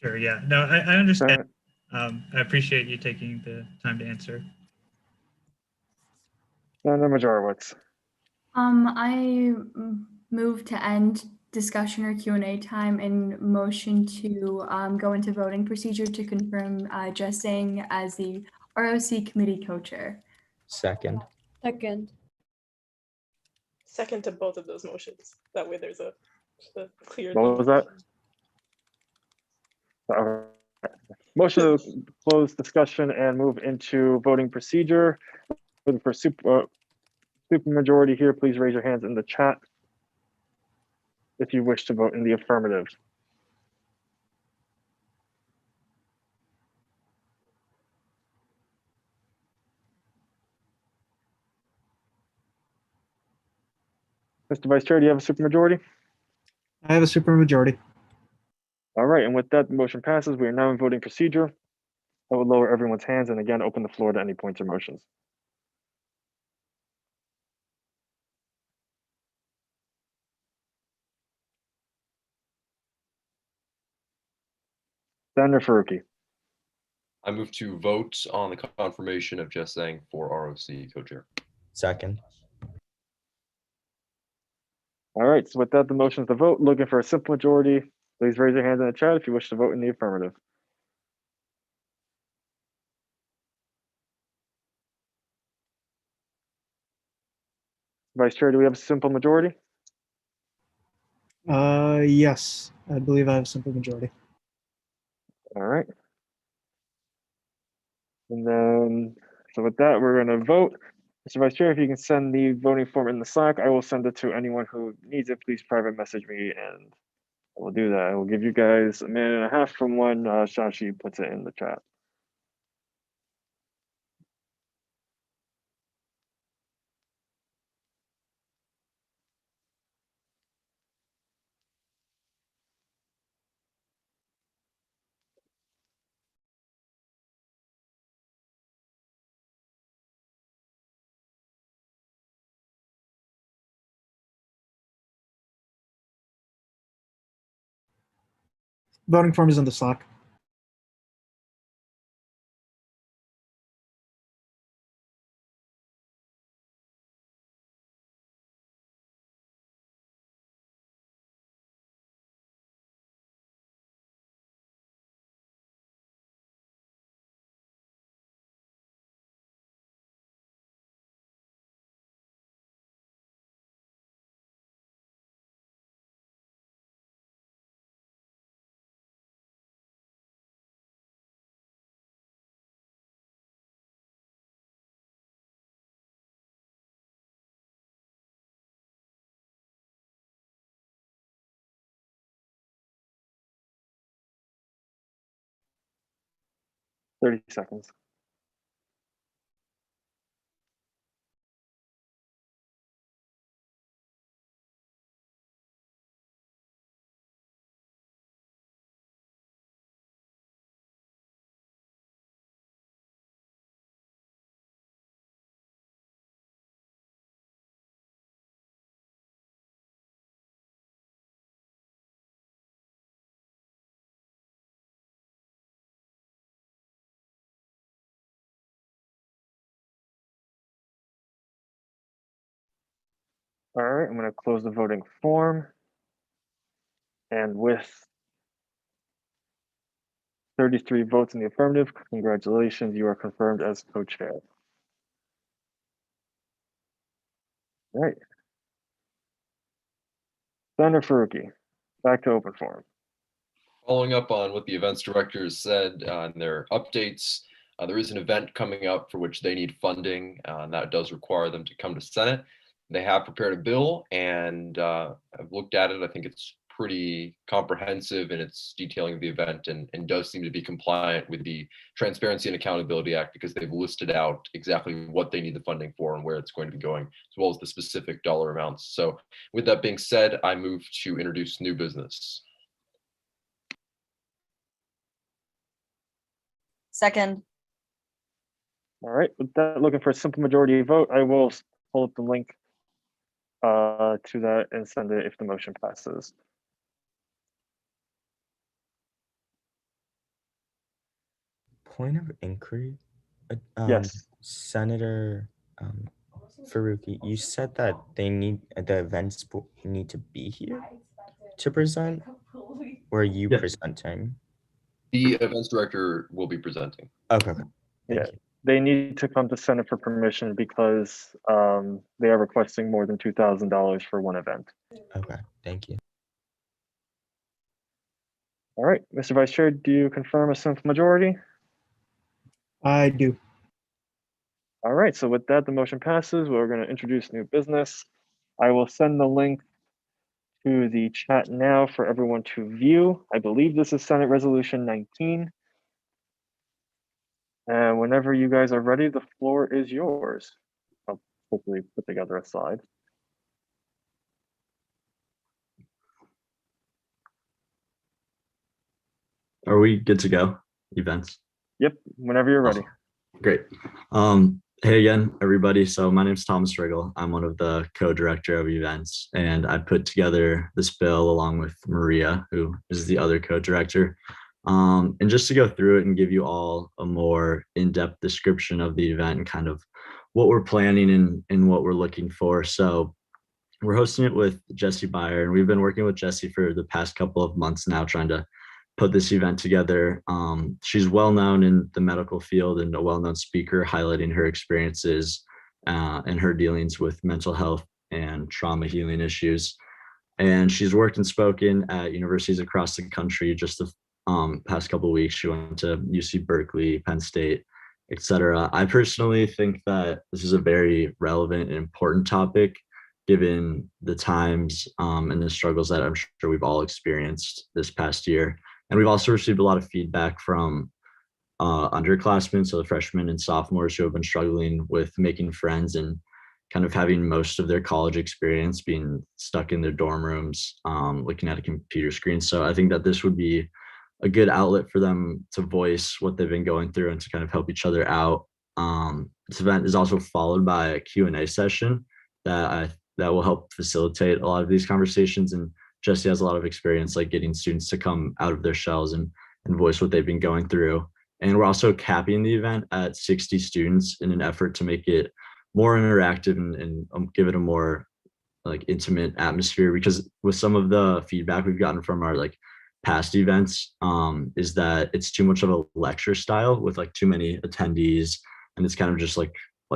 Sure. Yeah. No, I understand. I appreciate you taking the time to answer. Senator Majorowicz. I move to end discussion or Q&A time and motion to go into voting procedure to confirm Jess Zhang as the ROC committee co-chair. Second. Second to both of those motions. That way there's a clear. What was that? Motion to close discussion and move into voting procedure. Looking for super majority here, please raise your hands in the chat if you wish to vote in the affirmative. Mr. Vice Chair, do you have a supermajority? I have a supermajority. All right, and with that, the motion passes. We are now in voting procedure. I will lower everyone's hands and again, open the floor to any points or motions. Senator Faruqi. I move to vote on the confirmation of Jess Zhang for ROC co-chair. Second. All right, so with that, the motion is to vote. Looking for a simple majority. Please raise your hands in the chat if you wish to vote in the affirmative. Vice Chair, do we have a simple majority? Yes, I believe I have a simple majority. All right. And then, so with that, we're going to vote. Mr. Vice Chair, if you can send the voting form in the Slack, I will send it to anyone who needs it. Please private message me and We'll do that. I will give you guys a minute and a half from when Shashi puts it in the chat. Voting form is in the Slack. Thirty seconds. All right, I'm going to close the voting form. And with 33 votes in the affirmative, congratulations, you are confirmed as co-chair. All right. Senator Faruqi, back to open forum. Following up on what the events directors said in their updates, there is an event coming up for which they need funding, and that does require them to come to Senate. They have prepared a bill, and I've looked at it. I think it's pretty comprehensive in its detailing of the event, and does seem to be compliant with the Transparency and Accountability Act, because they've listed out exactly what they need the funding for and where it's going to be going, as well as the specific dollar amounts. So with that being said, I move to introduce new business. Second. All right, with that, looking for a simple majority vote, I will pull up the link to that and send it if the motion passes. Point of inquiry. Yes. Senator Faruqi, you said that they need the events need to be here to present, or are you Yes. presenting? The events director will be presenting. Okay. Yeah, they need to come to Senate for permission because they are requesting more than $2,000 for one event. Okay, thank you. All right, Mr. Vice Chair, do you confirm a simple majority? I do. All right, so with that, the motion passes. We're going to introduce new business. I will send the link to the chat now for everyone to view. I believe this is Senate Resolution 19. And whenever you guys are ready, the floor is yours. I'll hopefully put together a slide. Are we good to go? Events? Yep, whenever you're ready. Great. Hey again, everybody. So my name is Thomas Riggle. I'm one of the co-director of events, and I put together this bill along with Maria, who is the other co-director. And just to go through it and give you all a more in-depth description of the event and kind of what we're planning and what we're looking for. So we're hosting it with Jesse Beyer, and we've been working with Jesse for the past couple of months now, trying to put this event together. She's well known in the medical field and a well-known speaker, highlighting her experiences and her dealings with mental health and trauma healing issues. And she's worked and spoken at universities across the country. Just the past couple of weeks, she went to UC Berkeley, Penn State, etc. I personally think that this is a very relevant and important topic, given the times and the struggles that I'm sure we've all experienced this past year. And we've also received a lot of feedback from underclassmen, so the freshmen and sophomores who have been struggling with making friends and kind of having most of their college experience being stuck in their dorm rooms, looking at a computer screen. So I think that this would be a good outlet for them to voice what they've been going through and to kind of help each other out. This event is also followed by a Q&A session that will help facilitate a lot of these conversations. And Jesse has a lot of experience like getting students to come out of their shells and voice what they've been going through. And we're also capping the event at 60 students in an effort to make it more interactive and give it a more like intimate atmosphere, because with some of the feedback we've gotten from our like past events is that it's too much of a lecture style with like too many attendees, and it's kind of just like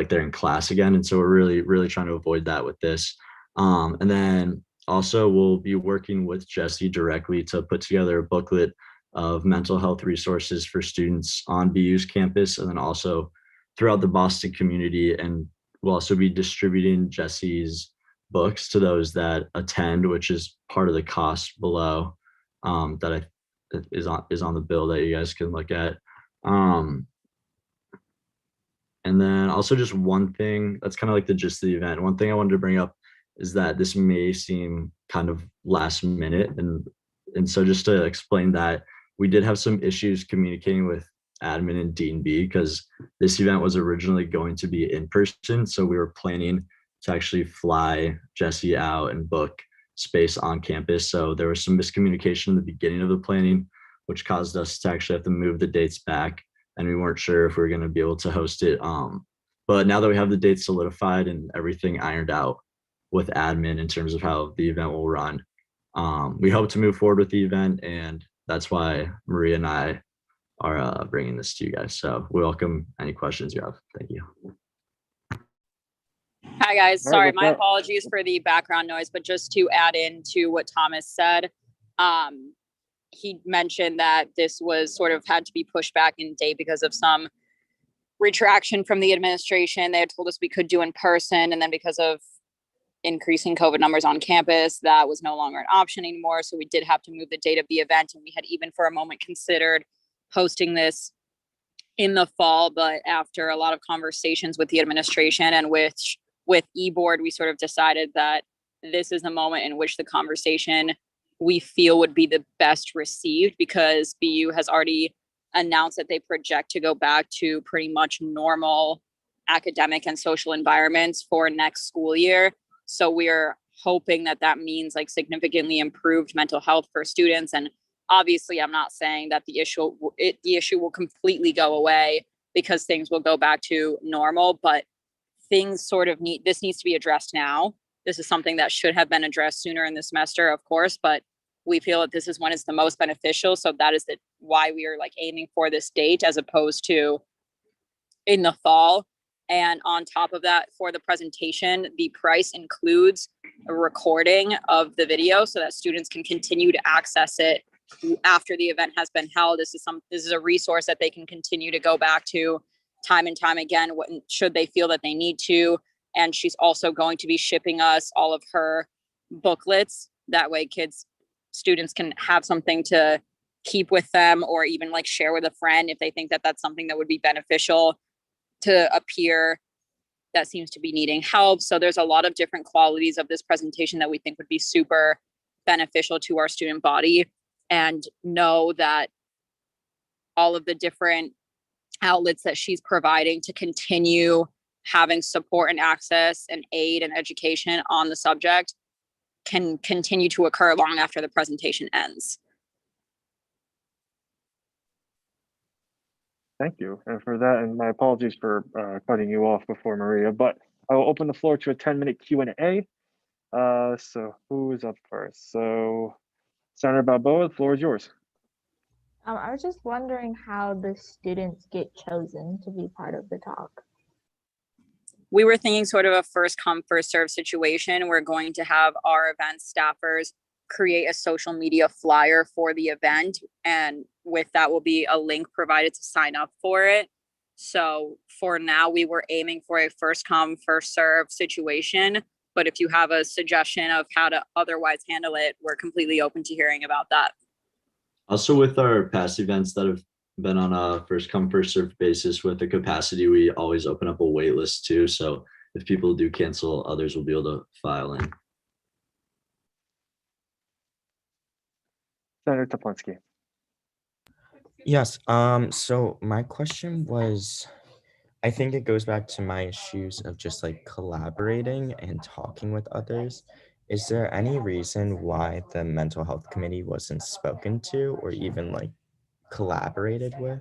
they're in class again. And so we're really trying to avoid that with this. And then also we'll be working with Jesse directly to put together a booklet of mental health resources for students on BU's campus and then also throughout the Boston community. And we'll also be distributing Jesse's books to those that attend, which is part of the cost below that is on the bill that you guys can look at. And then also just one thing that's kind of like the gist of the event. One thing I wanted to bring up is that this may seem kind of last minute. And so just to explain that, we did have some issues communicating with admin and Dean B because this event was originally going to be in person. So we were planning to actually fly Jesse out and book space on campus. So there was some miscommunication in the beginning of the planning, which caused us to actually have to move the dates back. And we weren't sure if we were going to be able to host it. But now that we have the dates solidified and everything ironed out with admin in terms of how the event will run, we hope to move forward with the event. And that's why Maria and I are bringing this to you guys. So we welcome any questions you have. Thank you. Hi guys, All right, sorry, with my that- apologies for the background noise, but just to add in to what Thomas said, he mentioned that this was sort of had to be pushed back in date because of some retraction from the administration. They had told us we could do in person, and then because of increasing COVID numbers on campus, that was no longer an option anymore. So we did have to move the date of the event, and we had even for a moment considered hosting this in the fall, but after a lot of conversations with the administration and with eBoard, we sort of decided that this is the moment in which the conversation we feel would be the best received, because BU has already announced that they project to go back to pretty much normal academic and social environments for next school year. So we're hoping that that means like significantly improved mental health for students. And obviously, I'm not saying that the issue will completely go away because things will go back to normal, but things sort of this needs to be addressed now. This is something that should have been addressed sooner in the semester, of course, but we feel that this is when it's the most beneficial. So that is why we are like aiming for this date as opposed to in the fall. And on top of that, for the presentation, the price includes a recording of the video so that students can continue to access it after the event has been held. This is a resource that they can continue to go back to time and time again should they feel that they need to. And she's also going to be shipping us all of her booklets. That way students can have something to keep with them, or even like share with a friend if they think that that's something that would be beneficial to a peer that seems to be needing help. So there's a lot of different qualities of this presentation that we think would be super beneficial to our student body, and know that all of the different outlets that she's providing to continue having support and access and aid and education on the subject can continue to occur long after the presentation ends. Thank you. And for that, and my apologies for cutting you off before Maria, but I will open the floor to a 10-minute Q&A. So who is up first? So Senator Balboa, the floor is yours. I was just wondering how the students get chosen to be part of the talk. We were thinking sort of a first come, first serve situation. We're going to have our event staffers create a social media flyer for the event. And with that will be a link provided to sign up for it. So for now, we were aiming for a first come, first serve situation. But if you have a suggestion of how to otherwise handle it, we're completely open to hearing about that. Also, with our past events that have been on a first come first served basis with the capacity, we always open up a wait list too. So if people do cancel, others will be able to file in. Senator Toplinsky. Yes. So my question was, I think it goes back to my issues of just like collaborating and talking with others. Is there any reason why the mental health committee wasn't spoken to or even like collaborated with?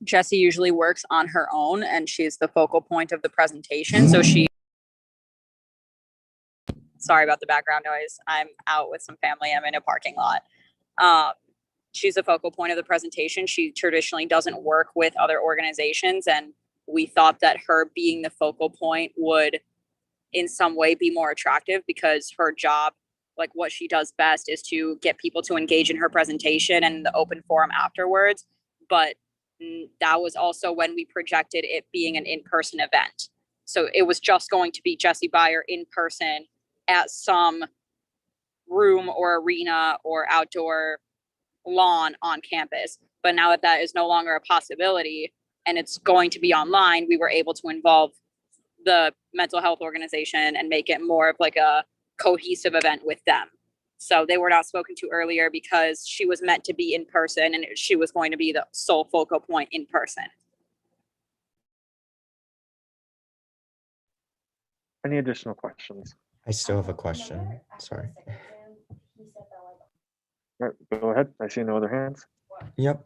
Jessie usually works on her own and she's the focal point of the presentation. So sorry about the background noise. I'm out with some family. I'm in a parking lot. She's the focal point of the presentation. She traditionally doesn't work with other organizations. And we thought that her being the focal point would in some way be more attractive because her job, like what she does best is to get people to engage in her presentation and the open forum afterwards. But that was also when we projected it being an in-person event. So it was just going to be Jessie Byer in person at some room or arena or outdoor lawn on campus. But now that that is no longer a possibility and it's going to be online, we were able to involve the mental health organization and make it more of like a cohesive event with them. So they were not spoken to earlier because she was meant to be in person and she was going to be the sole focal point in person. Any additional questions? I still have a question. Sorry. All right, go ahead. I see no other hands. Yep.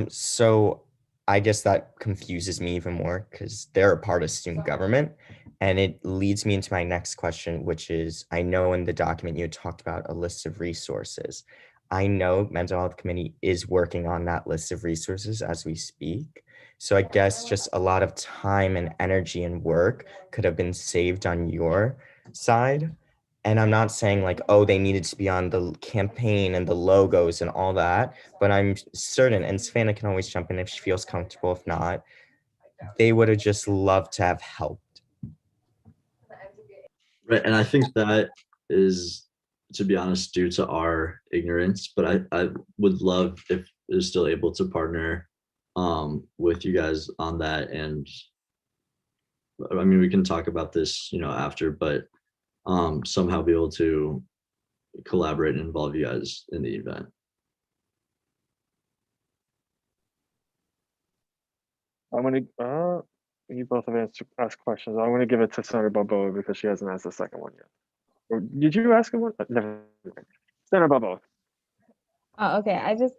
So I guess that confuses me even more because they're a part of student government. And it leads me into my next question, which is, I know in the document you talked about a list of resources. I know mental health committee is working on that list of resources as we speak. So I guess just a lot of time and energy and work could have been saved on your side. And I'm not saying like, oh, they needed to be on the campaign and the logos and all that, but I'm certain, and Savannah can always jump in if she feels comfortable. If not, they would have just loved to have helped. Right, and I think that is, to be honest, due to our ignorance, but I would love if they're still able to partner with you guys on that. And I mean, we can talk about this, after, but somehow be able to collaborate and involve you guys in the event. I'm gonna, you both have asked questions. I'm gonna give it to Senator Balboa because she hasn't asked the second one yet. Or did you ask him one? Never mind. Senator Balboa. Oh, okay. I just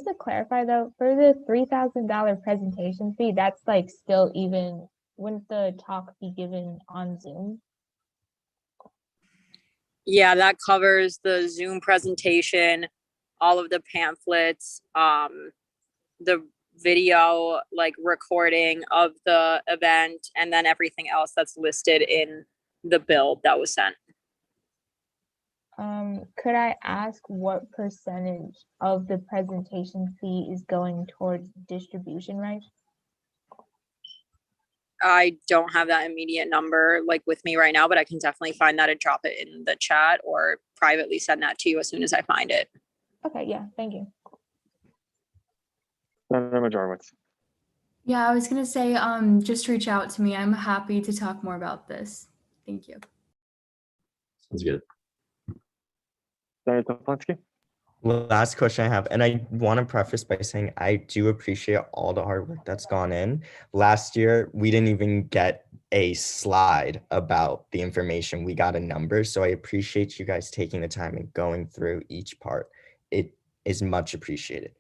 to clarify though, for the $3,000 presentation fee, that's like still even, wouldn't the talk be given on Zoom? Yeah, that covers the Zoom presentation, all of the pamphlets, the video like recording of the event, and then everything else that's listed in the bill that was sent. Could I ask what percentage of the presentation fee is going towards distribution rights? I don't have that immediate number like with me right now, but I can definitely find that and drop it in the chat or privately send that to you as soon as I find it. Okay, yeah, thank you. Senator Majorowicz. Yeah, I was gonna say, just reach out to me. I'm happy to talk more about this. Thank you. Sounds good. Senator Toplinsky. Last question I have, and I want to preface by saying I do appreciate all the hard work that's gone in. Last year, we didn't even get a slide about the information. We got a number. So I appreciate you guys taking the time and going through each part. It is much appreciated.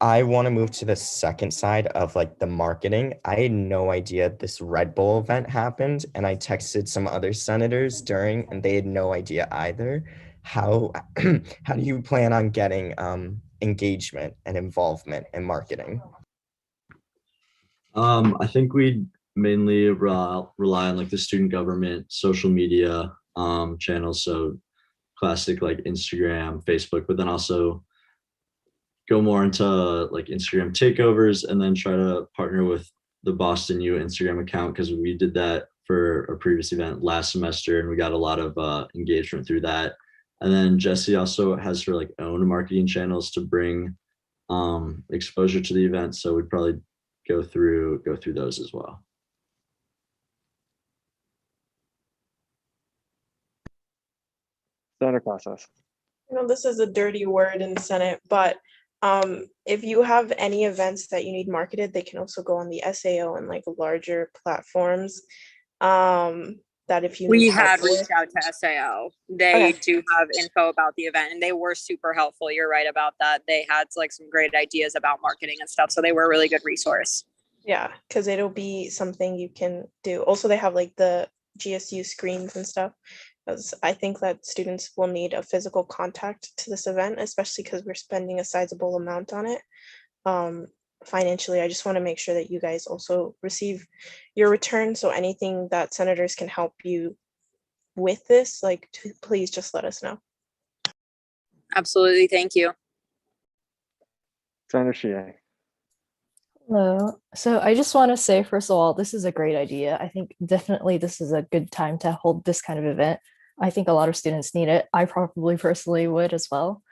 I want to move to the second side of like the marketing. I had no idea this Red Bull event happened, and I texted some other senators during, and they had no idea either. How do you plan on getting engagement and involvement in marketing? I think we mainly rely on like the student government social media channels, so classic like Instagram, Facebook, but then also go more into like Instagram takeovers and then try to partner with the Boston U Instagram account because we did that for a previous event last semester, and we got a lot of engagement through that. And then Jessie also has her like own marketing channels to bring exposure to the event. So we'd probably go through those as well. Senator Casas. You know, this is a dirty word in the Senate, but if you have any events that you need marketed, they can also go on the SAO and like larger platforms. That if you We need had help with. reached out to SAO. They do have info about the event, and they were super helpful. You're right about that. They had like some great ideas about marketing and stuff, so they were a really good resource. Yeah, because it'll be something you can do. Also, they have like the GSU screens and stuff, because I think that students will need a physical contact to this event, especially because we're spending a sizable amount on it. Financially, I just want to make sure that you guys also receive your return. So anything that senators can help you with this, like, please just let us know. Absolutely. Thank you. Senator Shea. Hello. So I just want to say, first of all, this is a great idea. I think definitely this is a good time to hold this kind of event. I think a lot of students need it. I probably personally would as well.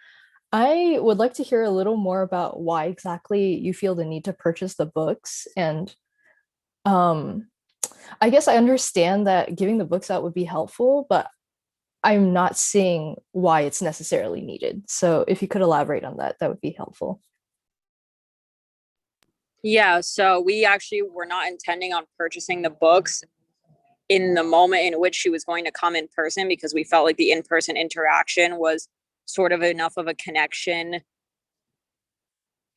I would like to hear a little more about why exactly you feel the need to purchase the books. And I guess I understand that giving the books out would be helpful, but I'm not seeing why it's necessarily needed. So if you could elaborate on that, that would be helpful. Yeah, so we actually were not intending on purchasing the books in the moment in which she was going to come in person, because we felt like the in-person interaction was sort of enough of a connection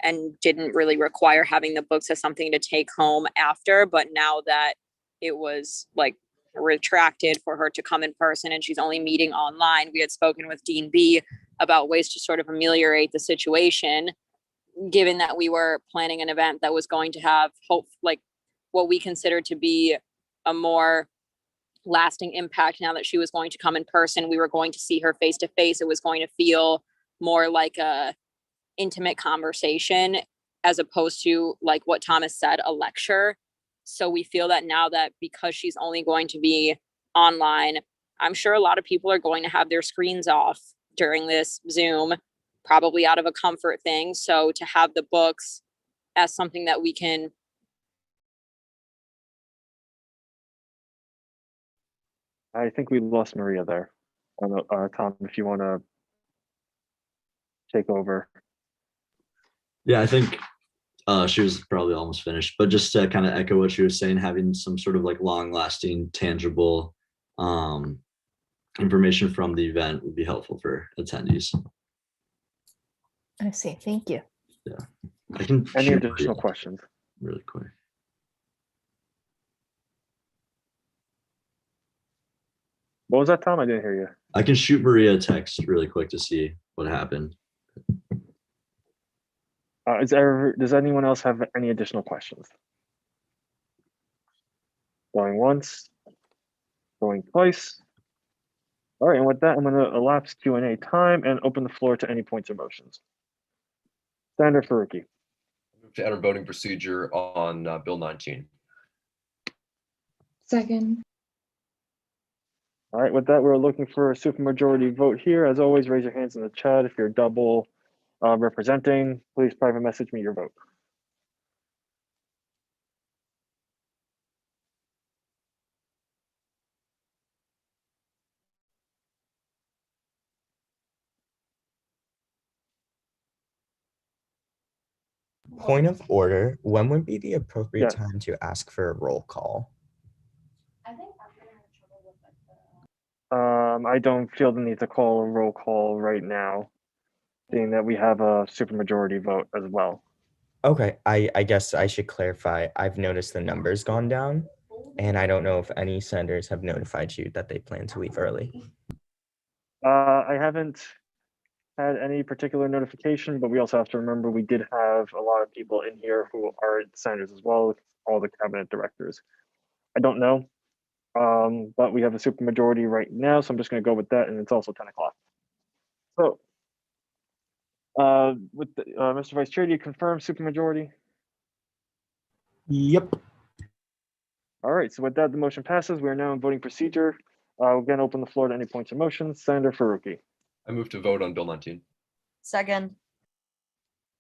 and didn't really require having the books as something to take home after. But now that it was like retracted for her to come in person and she's only meeting online, we had spoken with Dean B about ways to sort of ameliorate the situation, given that we were planning an event that was going to have like what we considered to be a more lasting impact. Now that she was going to come in person, we were going to see her face to face. It was going to feel more like a intimate conversation as opposed to, like what Thomas said, a lecture. So we feel that now that because she's only going to be online, I'm sure a lot of people are going to have their screens off during this Zoom, probably out of a comfort thing. So to have the books as something that we can. I think we lost Maria there. I don't know, Tom, if you want to take over. Yeah, I think she was probably almost finished, but just to kind of echo what she was saying, having some sort of like long-lasting, tangible information from the event would be helpful for attendees. I see. Thank you. Yeah. I can Any additional questions? Really quick. What was that, Tom? I didn't hear you. I can shoot Maria a text really quick to see what happened. Does anyone else have any additional questions? Going once, going twice. All right, and with that, I'm going to elapse Q&A time and open the floor to any points or motions. Senator Faruqi. Move to enter voting procedure on Bill 19. Second. All right, with that, we're looking for a supermajority vote here. As always, raise your hands in the chat if you're double representing. Please private message me your vote. Point of order, when would be the appropriate time to ask for a roll call? I don't feel the need to call a roll call right now, seeing that we have a supermajority vote as well. Okay, I guess I should clarify. I've noticed the numbers gone down, and I don't know if any senators have notified you that they plan to leave early. I haven't had any particular notification, but we also have to remember we did have a lot of people in here who are senators as well, all the cabinet directors. I don't know, but we have a supermajority right now, so I'm just going to go with that, and it's also 10 o'clock. So, with Mr. Vice Chair, do you confirm supermajority? Yep. All right, so with that, the motion passes. We are now in voting procedure. I'll again open the floor to any points or motions. Senator Faruqi. I move to vote on Bill 19. Second.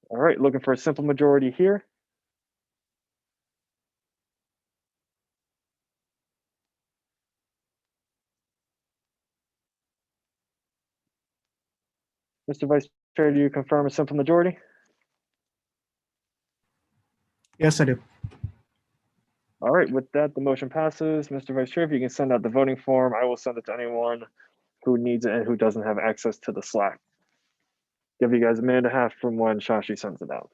All right, looking for a simple majority here. Mr. Vice Chair, do you confirm a simple majority? Yes, I do. All right, with that, the motion passes. Mr. Vice Chair, if you can send out the voting form, I will send it to anyone who needs it and who doesn't have access to the Slack. Give you guys a minute and a half from when Shashi sends it out.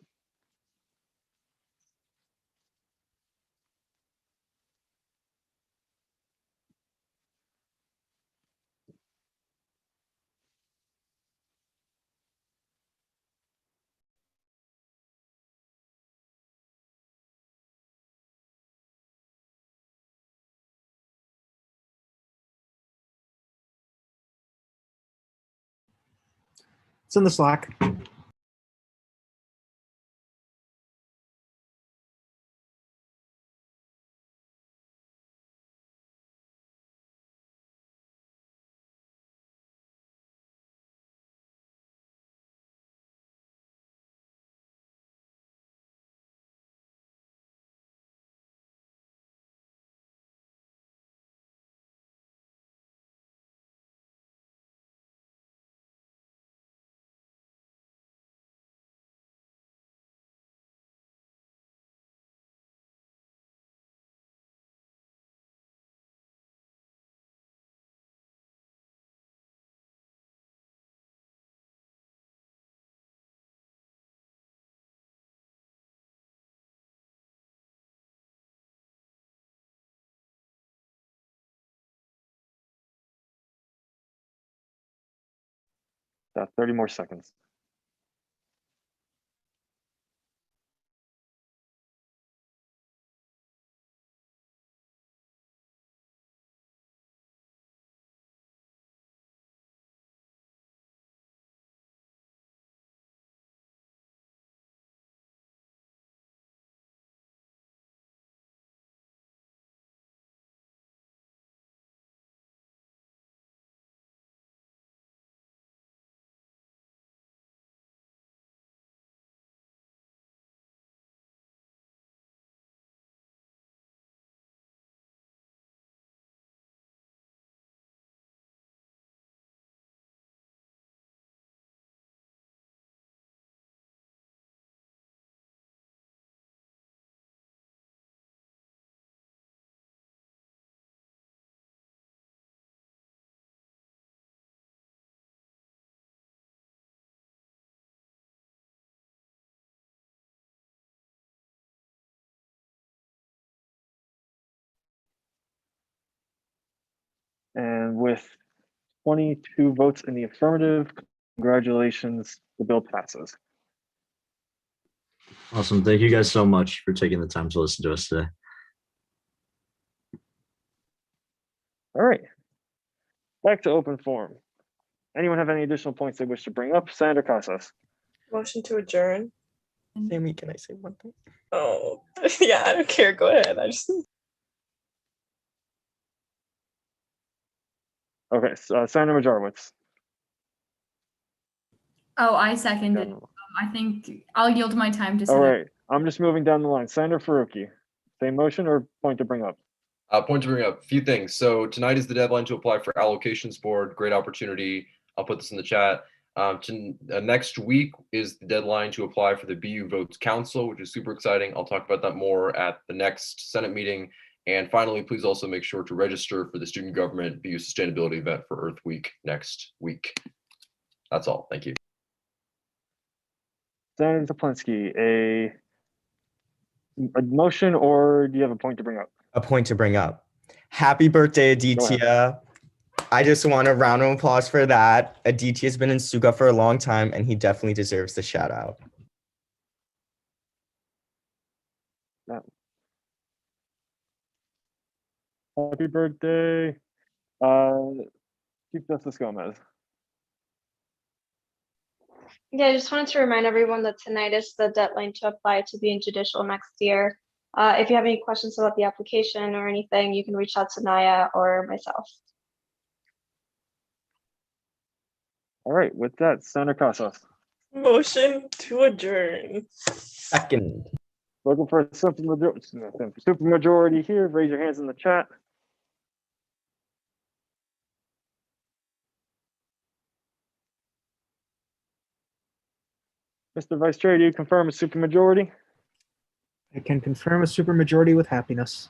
It's in the Slack. About 30 more seconds. And with 22 votes in the affirmative, congratulations, the bill passes. Awesome. Thank you guys so much for taking the time to listen to us today. All right, back to open forum. Anyone have any additional points they wish to bring up? Senator Casas. Motion to adjourn. Sammy, can I say one thing? Oh, yeah, I don't care. Go ahead. I just. Okay, so, Senator Majarowicz. Oh, I seconded. I think I'll yield my time to All Senator. right, I'm just moving down the line. Senator Faruqi, same motion or point to bring up? Point to bring up a few things. So tonight is the deadline to apply for allocations board. Great opportunity. I'll put this in the chat. Next week is the deadline to apply for the BU Votes Council, which is super exciting. I'll talk about that more at the next Senate meeting. And finally, please also make sure to register for the Student Government BU Sustainability event for Earth Week next week. That's all. Thank you. Senator Zaplinski, a motion or do you have a point to bring up? A point to bring up. Happy birthday, Aditya. I just want a round of applause for that. Aditya has been in Suga for a long time and he definitely deserves the shout out. Happy birthday, Chief Justice Gomez. Yeah, I just wanted to remind everyone that tonight is the deadline to apply to be in judicial next year. If you have any questions about the application or anything, you can reach out to Naya or myself. All right, with that, Senator Casas. Motion to adjourn. Second. Looking for a simple majority here. Raise your hands in the chat. Mr. Vice Chair, do you confirm a supermajority? I can confirm a supermajority with happiness.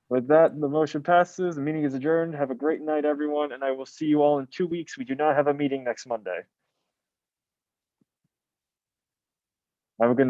With that, the motion passes. The meeting is adjourned. Have a great night, everyone, and I will see you all in 2 weeks. We do not have a meeting next Monday. Have a good night.